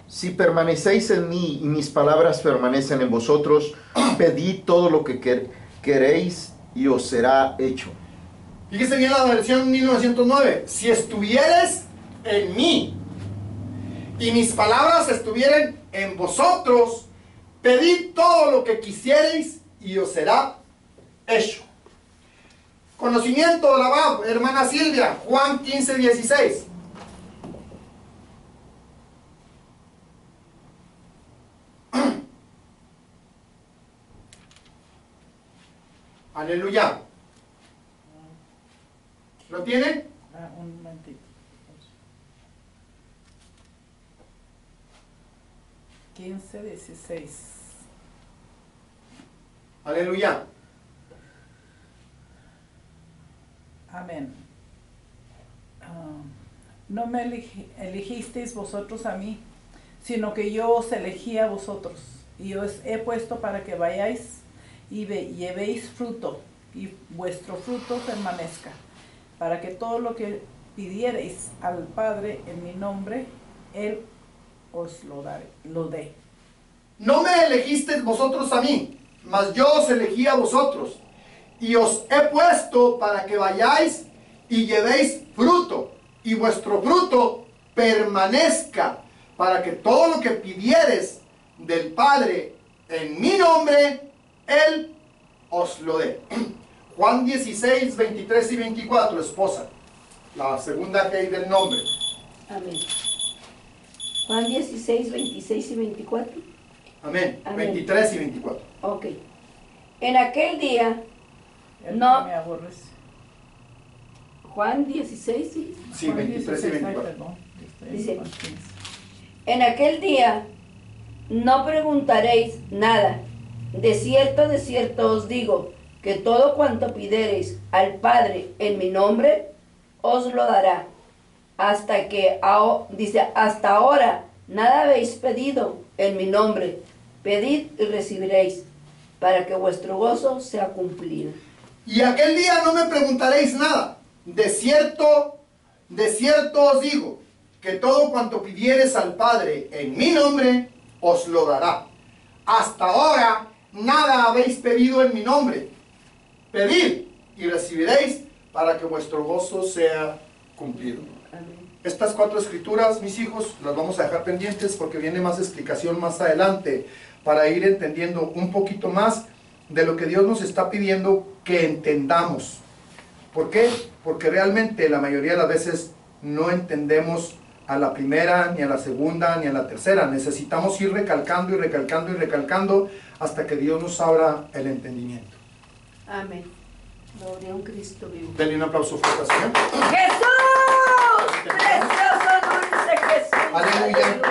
Si permanecéis en mí y mis palabras permanecen en vosotros, pedid todo lo que queréis y os será hecho. Fíjese bien la versión 1909. Si estuvieres en mí y mis palabras estuvieren en vosotros, pedid todo lo que quisiereis y os será hecho. Conocimiento, la hermana Silvia, Juan 15, 16. Aleluya. ¿Lo tienen? Un momentito. 15, 16. Aleluya. Amén. No me elegisteis vosotros a mí, sino que yo os elegí a vosotros, y os he puesto para que vayáis y llevéis fruto, y vuestro fruto permanezca, para que todo lo que pidiereis al Padre en mi nombre, Él os lo dé. No me elegisteis vosotros a mí, mas yo os elegí a vosotros, y os he puesto para que vayáis y llevéis fruto, y vuestro fruto permanezca, para que todo lo que pidiereis del Padre en mi nombre, Él os lo dé. Juan 16, 23 y 24, esposa. La segunda ley del nombre. Amén. Juan 16, 26 y 24. Amén. Amén. 23 y 24. Ok. En aquel día, El no. que me aborrece. Juan 16, sí. Sí, Juan 23 y 16, ay, 24. perdón, estoy en Dice, Juan 15. en aquel día no preguntaréis nada. De cierto os digo, que todo cuanto pidiereis al Padre en mi nombre, os lo dará. Hasta ahora nada habéis pedido en mi nombre. Pedid y recibiréis, para que vuestro gozo sea cumplido. Y aquel día no me preguntaréis nada. De cierto os digo, que todo cuanto pidiereis al Padre en mi nombre, os lo dará. Hasta ahora nada habéis pedido en mi nombre. Pedid y recibiréis, para que vuestro gozo sea cumplido. Amén. Estas 4 escrituras, mis hijos, las vamos a dejar pendientes porque viene más explicación más adelante para ir entendiendo un poquito más de lo que Dios nos está pidiendo que entendamos. ¿Por qué? Porque realmente la mayoría de las veces no entendemos a la primera, ni a la segunda, ni a la tercera. Necesitamos ir recalcando y recalcando y recalcando hasta que Dios nos abra el entendimiento. Amén. Gloria a un Cristo vivo. Denle un aplauso fuerte al Señor. ¡Jesús! ¡Precioso, dulce Jesús! Aleluya.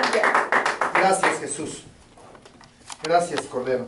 Gracias, Jesús. Gracias, Cordero.